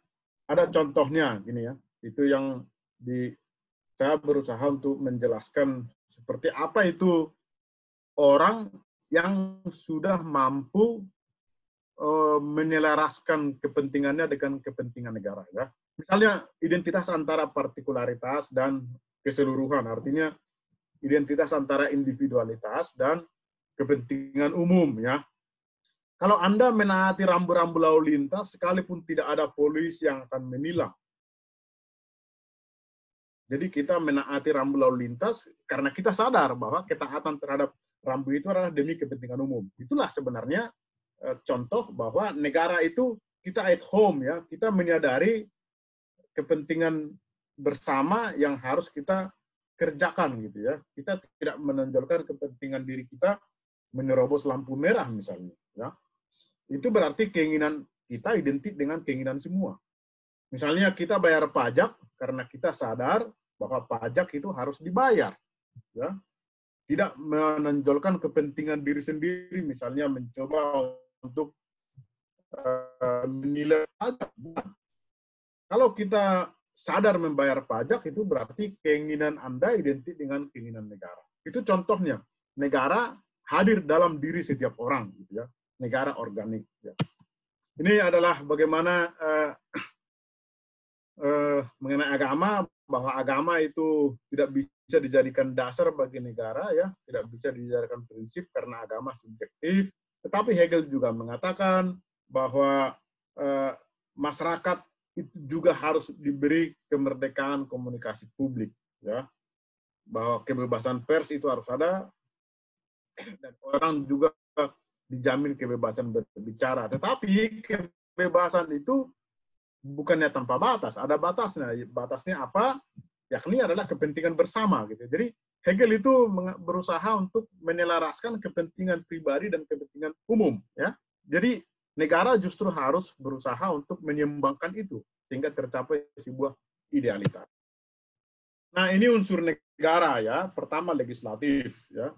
contohnya, gini, ya. Itu yang saya berusaha untuk menjelaskan seperti apa itu orang yang sudah mampu menyelaraskan kepentingannya dengan kepentingan negara, ya. Misalnya identitas antara partikularitas dan keseluruhan, artinya identitas antara individualitas dan kepentingan umum, ya. Kalau Anda menaati rambu-rambu lalu lintas, sekalipun tidak ada polisi yang akan menilang. Jadi kita menaati rambu lalu lintas karena kita sadar bahwa ketaatan terhadap rambu itu adalah demi kepentingan umum. Itulah sebenarnya contoh bahwa negara itu kita at home, ya, kita menyadari kepentingan bersama yang harus kita kerjakan, gitu ya. Kita tidak menonjolkan kepentingan diri kita menerobos lampu merah misalnya, ya. Itu berarti keinginan kita identik dengan keinginan semua. Misalnya kita bayar pajak karena kita sadar bahwa pajak itu harus dibayar, ya. Tidak menonjolkan kepentingan diri sendiri, misalnya mencoba untuk menilai pajak. Kalau kita sadar membayar pajak, itu berarti keinginan Anda identik dengan keinginan negara. Itu contohnya, negara hadir dalam diri setiap orang, gitu ya. Negara organik. Ya. Ini adalah bagaimana mengenai agama, bahwa agama itu tidak bisa dijadikan dasar bagi negara, ya, tidak bisa dijadikan prinsip karena agama subjektif. Tetapi Hegel juga mengatakan bahwa masyarakat itu juga harus diberi kemerdekaan komunikasi publik, ya, bahwa kebebasan pers itu harus ada dan orang juga dijamin kebebasan berbicara. Tetapi kebebasan itu bukannya tanpa batas, ada batasnya. Batasnya apa? Yakni adalah kepentingan bersama, gitu. Jadi Hegel itu berusaha untuk menyelaraskan kepentingan pribadi dan kepentingan umum, ya. Jadi negara justru harus berusaha untuk menyeimbangkan itu sehingga tercapai sebuah idealitas. Nah, ini unsur negara, ya. Pertama legislatif, ya.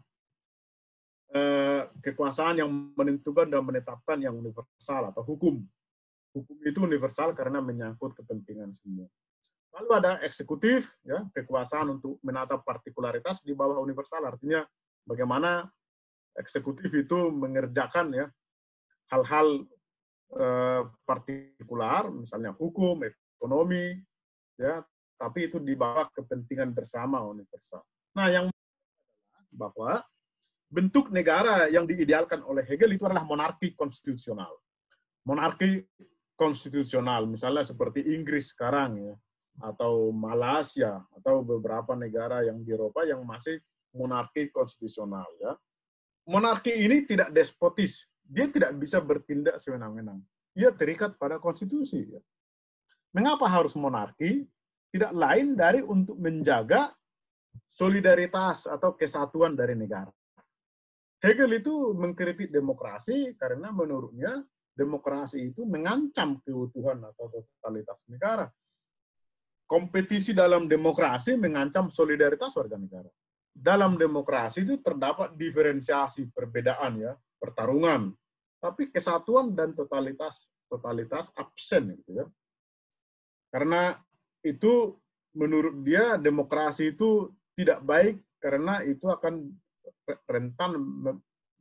Kekuasaan yang menentukan dan menetapkan yang universal atau hukum. Hukum itu universal karena menyangkut kepentingan semua. Lalu ada eksekutif, ya, kekuasaan untuk menata partikularitas di bawah universal, artinya bagaimana eksekutif itu mengerjakan, ya, hal-hal partikular, misalnya hukum, ekonomi, ya, tapi itu di bawah kepentingan bersama universal. Nah, yang bahwa bentuk negara yang diidealkan oleh Hegel itu adalah monarki konstitusional. Monarki konstitusional, misalnya seperti Inggris sekarang, ya, atau Malaysia, atau beberapa negara yang di Eropa yang masih monarki konstitusional, ya. Monarki ini tidak despotis, dia tidak bisa bertindak sewenang-wenang. Dia terikat pada konstitusi, ya. Mengapa harus monarki? Tidak lain dari untuk menjaga solidaritas atau kesatuan dari negara. Hegel itu mengkritik demokrasi karena menurutnya demokrasi itu mengancam keutuhan atau totalitas negara. Kompetisi dalam demokrasi mengancam solidaritas warga negara. Dalam demokrasi itu terdapat diferensiasi perbedaan, ya, pertarungan, tapi kesatuan dan totalitas absen, gitu ya. Karena itu menurut dia demokrasi itu tidak baik karena itu akan rentan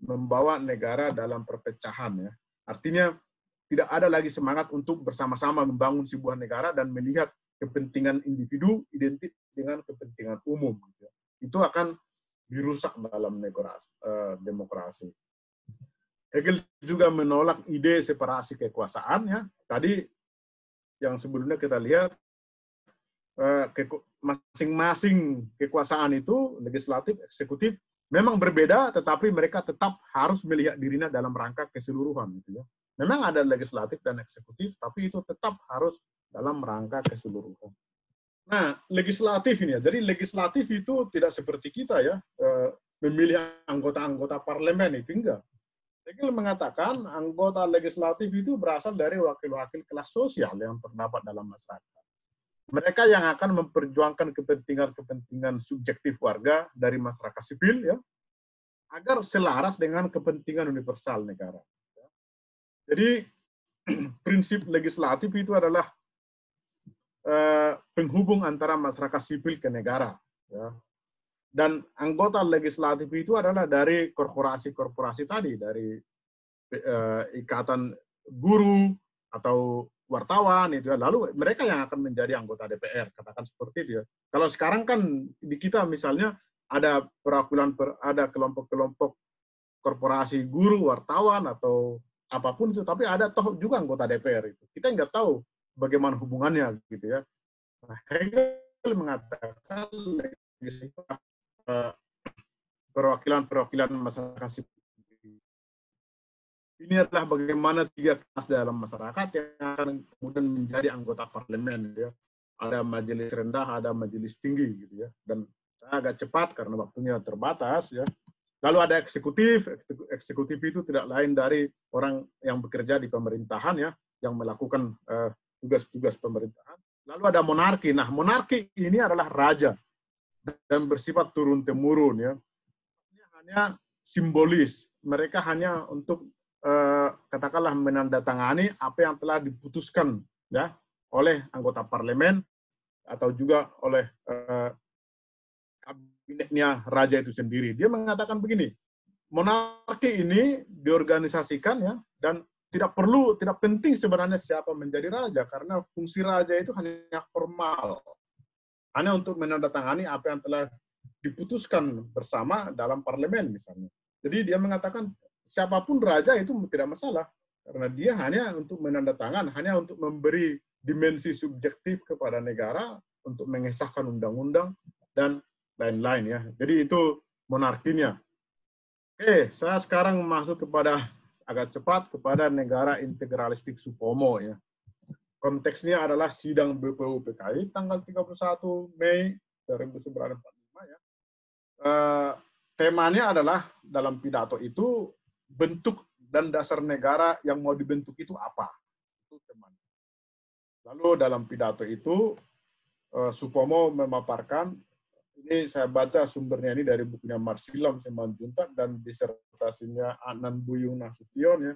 membawa negara dalam perpecahan, ya. Artinya tidak ada lagi semangat untuk bersama-sama membangun sebuah negara dan melihat kepentingan individu identik dengan kepentingan umum, gitu. Itu akan dirusak dalam demokrasi. Hegel juga menolak ide separasi kekuasaan, ya. Tadi yang sebelumnya kita lihat masing-masing kekuasaan itu, legislatif, eksekutif, memang berbeda, tetapi mereka tetap harus melihat dirinya dalam rangka keseluruhan, gitu ya. Memang ada legislatif dan eksekutif, tapi itu tetap harus dalam rangka keseluruhan. Nah, legislatif ini, ya. Jadi legislatif itu tidak seperti kita, ya, memilih anggota-anggota parlemen, itu enggak. Hegel mengatakan anggota legislatif itu berasal dari wakil-wakil kelas sosial yang terdapat dalam masyarakat. Mereka yang akan memperjuangkan kepentingan-kepentingan subjektif warga dari masyarakat sipil, ya, agar selaras dengan kepentingan universal negara. Jadi prinsip legislatif itu adalah penghubung antara masyarakat sipil ke negara, ya. Dan anggota legislatif itu adalah dari korporasi-korporasi tadi, dari ikatan guru atau wartawan, itu ya. Lalu mereka yang akan menjadi anggota DPR, katakan seperti itu, ya. Kalau sekarang kan di kita misalnya ada perwakilan, ada kelompok-kelompok korporasi guru, wartawan, atau apapun itu, tapi ada toh juga anggota DPR itu. Kita nggak tahu bagaimana hubungannya, gitu ya. Nah, Hegel mengatakan perwakilan masyarakat sipil ini adalah bagaimana tiga kelas dalam masyarakat yang akan kemudian menjadi anggota parlemen, ya. Ada majelis rendah, ada majelis tinggi, gitu ya. Dan saya agak cepat karena waktunya terbatas, ya. Lalu ada eksekutif. Eksekutif itu tidak lain dari orang yang bekerja di pemerintahan, ya, yang melakukan tugas-tugas pemerintahan. Lalu ada monarki. Nah, monarki ini adalah raja dan bersifat turun-temurun, ya. Ini hanya simbolis. Mereka hanya untuk katakanlah menandatangani apa yang telah diputuskan, ya, oleh anggota parlemen atau juga oleh kabinetnya raja itu sendiri. Dia mengatakan begini, monarki ini diorganisasikan, ya, dan tidak penting sebenarnya siapa menjadi raja, karena fungsi raja itu hanya formal, hanya untuk menandatangani apa yang telah diputuskan bersama dalam parlemen misalnya. Jadi dia mengatakan siapapun raja itu tidak masalah, karena dia hanya untuk menandatangan, hanya untuk memberi dimensi subjektif kepada negara, untuk mengesahkan undang-undang dan lain-lain, ya. Jadi itu monarkinya. Oke, saya sekarang masuk kepada agak cepat kepada negara integralistik Supomo, ya. Konteksnya adalah sidang BPU PKI tanggal 31 Mei 1945, ya. Temanya adalah dalam pidato itu bentuk dan dasar negara yang mau dibentuk itu apa? Itu temanya. Lalu dalam pidato itu Supomo memaparkan, ini saya baca sumbernya ini dari bukunya Marsilam Simanjuntak dan disertasinya Anan Buyung Nasution, ya,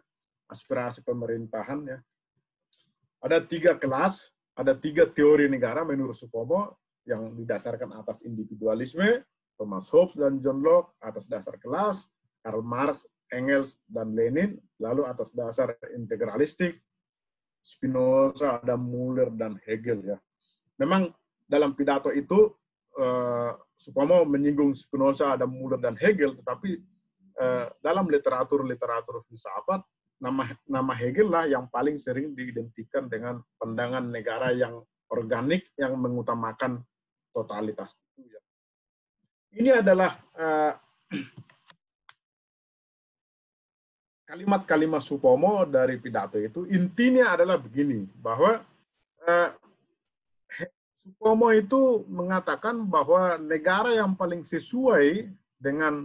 aspirasi pemerintahan, ya. Ada 3 kelas, ada 3 teori negara menurut Supomo yang didasarkan atas individualisme, Thomas Hobbes dan John Locke, atas dasar kelas, Karl Marx, Engels, dan Lenin, lalu atas dasar integralistik, Spinoza, Adam Muller, dan Hegel, ya. Memang dalam pidato itu Supomo menyinggung Spinoza, Adam Muller, dan Hegel, tetapi dalam literatur filsafat nama Hegel lah yang paling sering diidentikan dengan pandangan negara yang organik yang mengutamakan totalitas itu, ya. Ini adalah kalimat-kalimat Supomo dari pidato itu. Intinya adalah begini, bahwa Supomo itu mengatakan bahwa negara yang paling sesuai dengan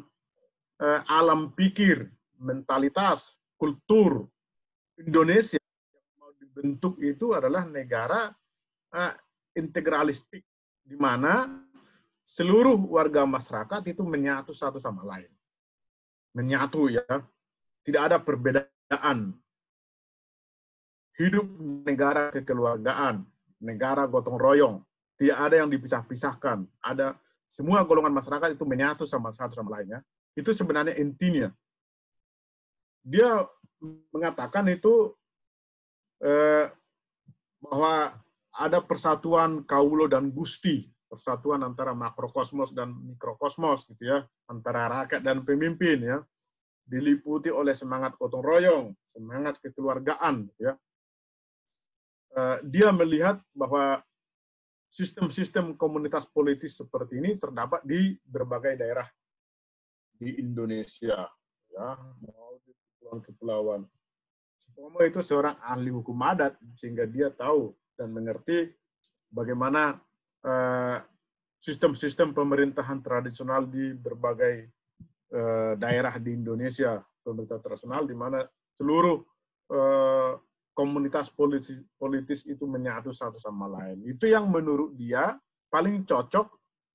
alam pikir, mentalitas, kultur Indonesia yang mau dibentuk itu adalah negara integralistik, di mana seluruh warga masyarakat itu menyatu satu sama lain. Menyatu, ya. Tidak ada perbedaan. Hidup negara kekeluargaan, negara gotong royong. Tidak ada yang dipisah-pisahkan. Ada semua golongan masyarakat itu menyatu sama satu sama lainnya. Itu sebenarnya intinya. Dia mengatakan itu bahwa ada persatuan kaulo dan gusti, persatuan antara makrokosmos dan mikrokosmos, gitu, ya, antara rakyat dan pemimpin, ya, diliputi oleh semangat gotong royong, semangat kekeluargaan, ya. Dia melihat bahwa sistem-sistem komunitas politis seperti ini terdapat di berbagai daerah di Indonesia, ya, mau di kepulauan-kepulauan. Supomo itu seorang ahli hukum adat, sehingga dia tahu dan mengerti bagaimana sistem-sistem pemerintahan tradisional di berbagai daerah di Indonesia, pemerintah tradisional, di mana seluruh komunitas politis itu menyatu satu sama lain. Itu yang menurut dia paling cocok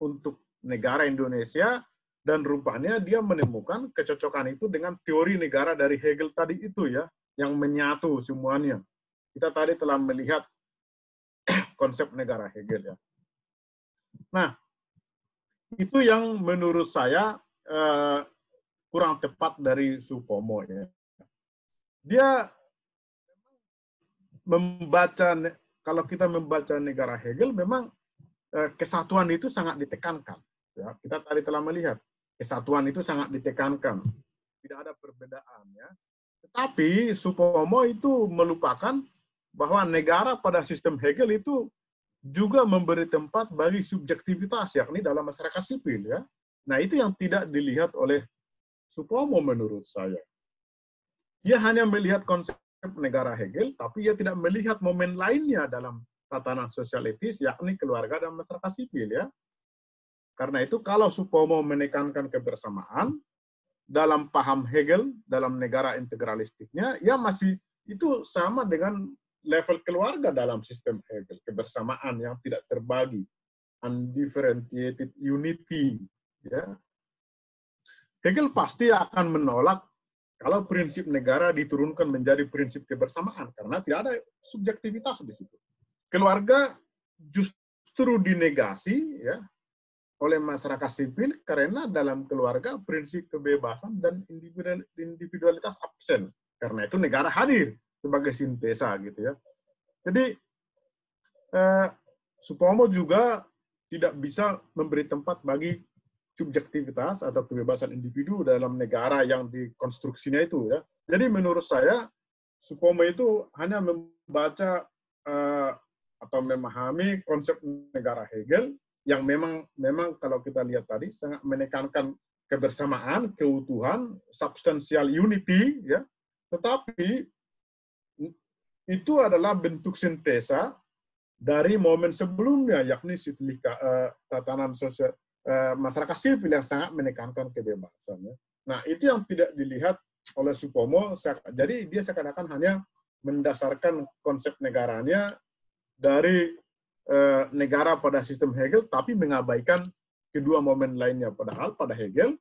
untuk negara Indonesia, dan rupanya dia menemukan kecocokan itu dengan teori negara dari Hegel tadi itu, ya, yang menyatu semuanya. Kita tadi telah melihat konsep negara Hegel, ya. Nah, itu yang menurut saya kurang tepat dari Supomo, ya. Dia membaca, kalau kita membaca negara Hegel, memang kesatuan itu sangat ditekankan. Ya, kita tadi telah melihat kesatuan itu sangat ditekankan, tidak ada perbedaan. Ya. Tetapi Supomo itu melupakan bahwa negara pada sistem Hegel itu juga memberi tempat bagi subjektivitas, yakni dalam masyarakat sipil. Ya. Nah, itu yang tidak dilihat oleh Supomo menurut saya. Dia hanya melihat konsep negara Hegel, tapi ia tidak melihat momen lainnya dalam tatanan sosial etis, yakni keluarga dan masyarakat sipil. Ya. Karena itu, kalau Supomo menekankan kebersamaan, dalam paham Hegel, dalam negara integralistiknya, ya masih itu sama dengan level keluarga dalam sistem Hegel, kebersamaan yang tidak terbagi, undifferentiated unity. Ya. Hegel pasti akan menolak kalau prinsip negara diturunkan menjadi prinsip kebersamaan, karena tidak ada subjektivitas di situ. Keluarga justru dinegasi ya, oleh masyarakat sipil karena dalam keluarga prinsip kebebasan dan individualitas absen. Karena itu negara hadir sebagai sintesa gitu ya. Jadi Supomo juga tidak bisa memberi tempat bagi subjektivitas atau kebebasan individu dalam negara yang dikonstruksinya itu ya. Jadi menurut saya Supomo itu hanya membaca atau memahami konsep negara Hegel yang memang kalau kita lihat tadi sangat menekankan kebersamaan, keutuhan, substansial unity, ya. Tetapi itu adalah bentuk sintesa dari momen sebelumnya, yakni tatanan sosial masyarakat sipil yang sangat menekankan kebebasan. Ya. Nah, itu yang tidak dilihat oleh Supomo. Jadi dia seakan-akan hanya mendasarkan konsep negaranya dari negara pada sistem Hegel, tapi mengabaikan kedua momen lainnya. Padahal pada Hegel,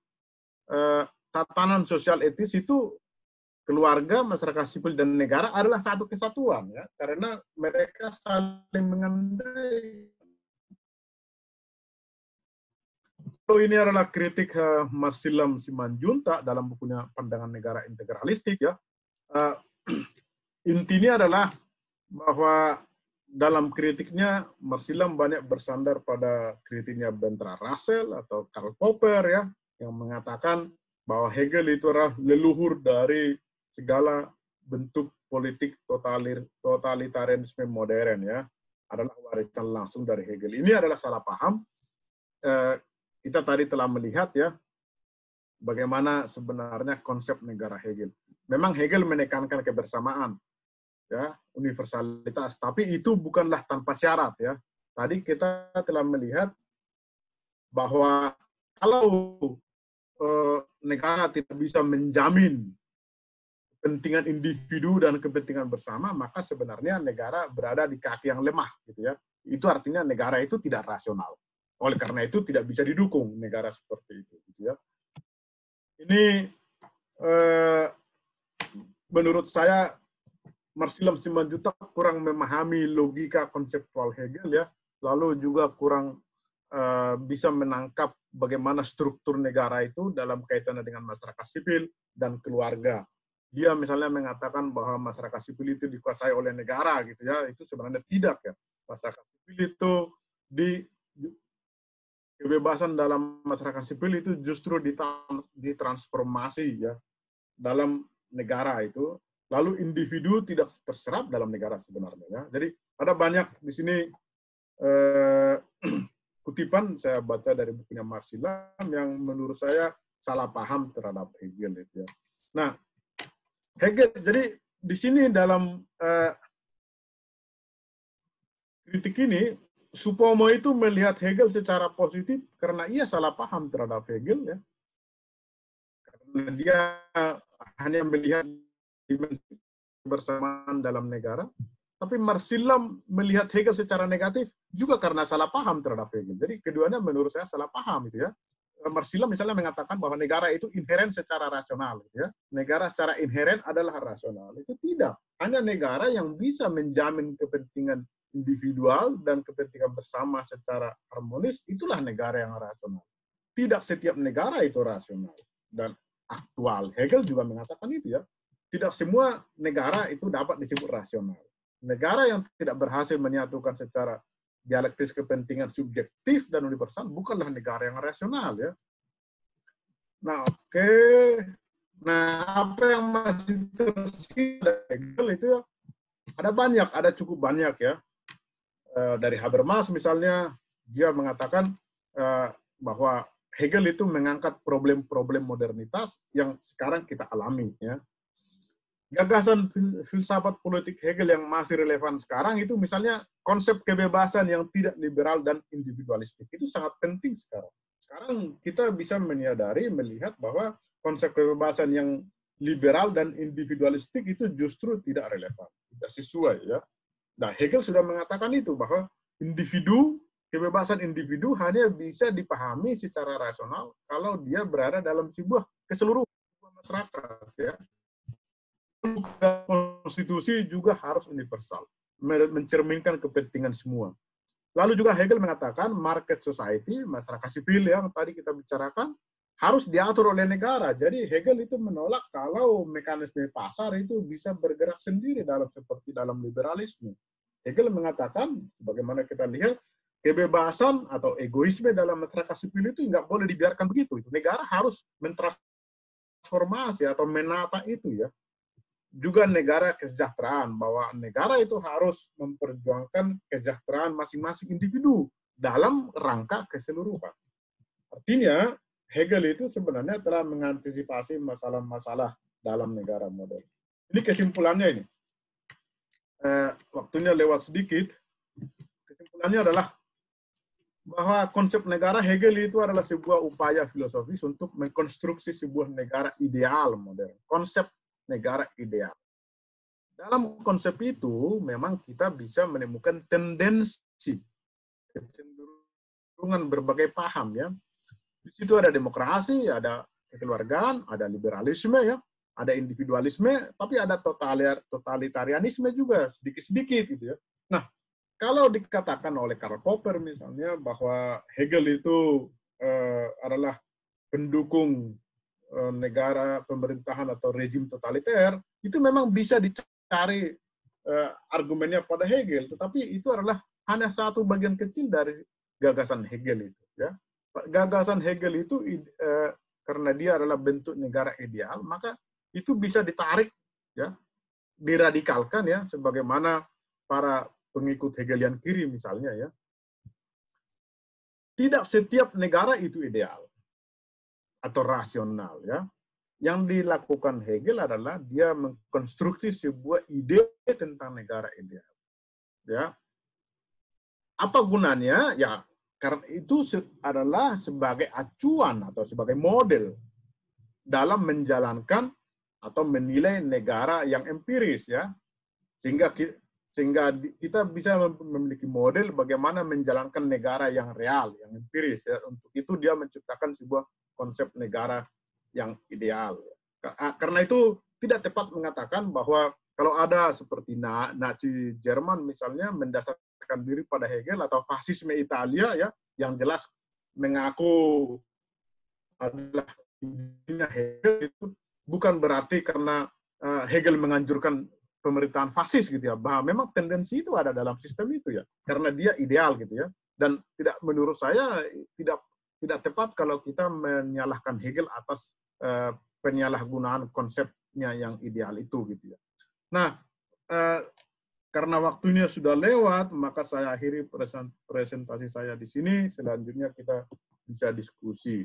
tatanan sosial etis itu keluarga, masyarakat sipil, dan negara adalah satu kesatuan, ya, karena mereka saling mengandai. Ini adalah kritik Marsilem Simanjuntak dalam bukunya Pandangan Negara Integralistik. Ya. Intinya adalah bahwa dalam kritiknya, Marsilem banyak bersandar pada kritiknya Bertrand Russell atau Karl Popper ya, yang mengatakan bahwa Hegel itu adalah leluhur dari segala bentuk politik totalitarianisme modern ya, adalah warisan langsung dari Hegel. Ini adalah salah paham. Kita tadi telah melihat ya bagaimana sebenarnya konsep negara Hegel. Memang Hegel menekankan kebersamaan, ya, universalitas, tapi itu bukanlah tanpa syarat ya. Tadi kita telah melihat bahwa kalau negara tidak bisa menjamin kepentingan individu dan kepentingan bersama, maka sebenarnya negara berada di kaki yang lemah gitu ya. Itu artinya negara itu tidak rasional. Oleh karena itu tidak bisa didukung negara seperti itu gitu ya. Ini menurut saya Marsilem Simanjuntak kurang memahami logika konseptual Hegel ya, lalu juga kurang bisa menangkap bagaimana struktur negara itu dalam kaitannya dengan masyarakat sipil dan keluarga. Dia misalnya mengatakan bahwa masyarakat sipil itu dikuasai oleh negara gitu ya, itu sebenarnya tidak ya. Masyarakat sipil itu kebebasan dalam masyarakat sipil itu justru ditransformasi ya dalam negara itu. Lalu individu tidak terserap dalam negara sebenarnya. Ya. Jadi ada banyak di sini kutipan saya baca dari bukunya Marsilem yang menurut saya salah paham terhadap Hegel itu. Ya. Nah, Hegel jadi di sini dalam kritik ini Supomo itu melihat Hegel secara positif karena ia salah paham terhadap Hegel ya. Karena dia hanya melihat kebersamaan dalam negara, tapi Marsilem melihat Hegel secara negatif juga karena salah paham terhadap Hegel. Jadi keduanya menurut saya salah paham gitu ya. Marsilem misalnya mengatakan bahwa negara itu inheren secara rasional gitu ya. Negara secara inheren adalah rasional. Itu tidak. Hanya negara yang bisa menjamin kepentingan individual dan kepentingan bersama secara harmonis, itulah negara yang rasional. Tidak setiap negara itu rasional. Dan aktual. Hegel juga mengatakan itu ya. Tidak semua negara itu dapat disebut rasional. Negara yang tidak berhasil menyatukan secara dialektis kepentingan subjektif dan universal bukanlah negara yang rasional ya. Nah, oke. Nah, apa yang masih tersisa Hegel itu ada cukup banyak ya. Dari Habermas misalnya, dia mengatakan bahwa Hegel itu mengangkat problem-problem modernitas yang sekarang kita alami ya. Gagasan filsafat politik Hegel yang masih relevan sekarang itu misalnya konsep kebebasan yang tidak liberal dan individualistik itu sangat penting sekarang. Sekarang kita bisa menyadari, melihat bahwa konsep kebebasan yang liberal dan individualistik itu justru tidak relevan, tidak sesuai ya. Nah, Hegel sudah mengatakan itu, bahwa kebebasan individu hanya bisa dipahami secara rasional kalau dia berada dalam sebuah keseluruhan masyarakat ya. Konstitusi juga harus universal, mencerminkan kepentingan semua. Lalu juga Hegel mengatakan market society, masyarakat sipil yang tadi kita bicarakan, harus diatur oleh negara. Jadi Hegel itu menolak kalau mekanisme pasar itu bisa bergerak sendiri seperti dalam liberalisme. Hegel mengatakan, bagaimana kita lihat, kebebasan atau egoisme dalam masyarakat sipil itu nggak boleh dibiarkan begitu. Negara harus mentransformasi atau menata itu ya. Juga negara kesejahteraan, bahwa negara itu harus memperjuangkan kesejahteraan masing-masing individu dalam rangka keseluruhan. Artinya, Hegel itu sebenarnya telah mengantisipasi masalah-masalah dalam negara modern. Ini kesimpulannya ini. Waktunya lewat sedikit. Kesimpulannya adalah bahwa konsep negara Hegel itu adalah sebuah upaya filosofis untuk mengkonstruksi sebuah negara ideal modern. Konsep negara ideal. Dalam konsep itu, memang kita bisa menemukan tendensi, kecenderungan berbagai paham ya. Di situ ada demokrasi, ada kekeluargaan, ada liberalisme ya, ada individualisme, tapi ada totalitarianisme juga sedikit-sedikit gitu ya. Nah, kalau dikatakan oleh Karl Popper misalnya bahwa Hegel itu adalah pendukung negara pemerintahan atau rezim totaliter, itu memang bisa dicari argumennya pada Hegel, tetapi itu adalah hanya satu bagian kecil dari gagasan Hegel itu ya. Gagasan Hegel itu karena dia adalah bentuk negara ideal, maka itu bisa ditarik ya, diradikalkan ya, sebagaimana para pengikut Hegelian kiri misalnya ya. Tidak setiap negara itu ideal atau rasional ya. Yang dilakukan Hegel adalah dia mengkonstruksi sebuah ide tentang negara ideal. Ya. Apa gunanya? Ya, karena itu adalah sebagai acuan atau sebagai model dalam menjalankan atau menilai negara yang empiris ya. Sehingga kita bisa memiliki model bagaimana menjalankan negara yang real, yang empiris ya. Untuk itu dia menciptakan sebuah konsep negara yang ideal. Karena itu tidak tepat mengatakan bahwa kalau ada seperti Nazi Jerman misalnya mendasarkan diri pada Hegel, atau fasisme Italia ya, yang jelas mengaku adalah idenya Hegel, itu bukan berarti karena Hegel menganjurkan pemerintahan fasis gitu ya, bahwa memang tendensi itu ada dalam sistem itu ya, karena dia ideal gitu ya. Dan tidak, menurut saya tidak tepat kalau kita menyalahkan Hegel atas penyalahgunaan konsepnya yang ideal itu gitu ya. Nah, karena waktunya sudah lewat, maka saya akhiri presentasi saya di sini. Selanjutnya kita bisa diskusi.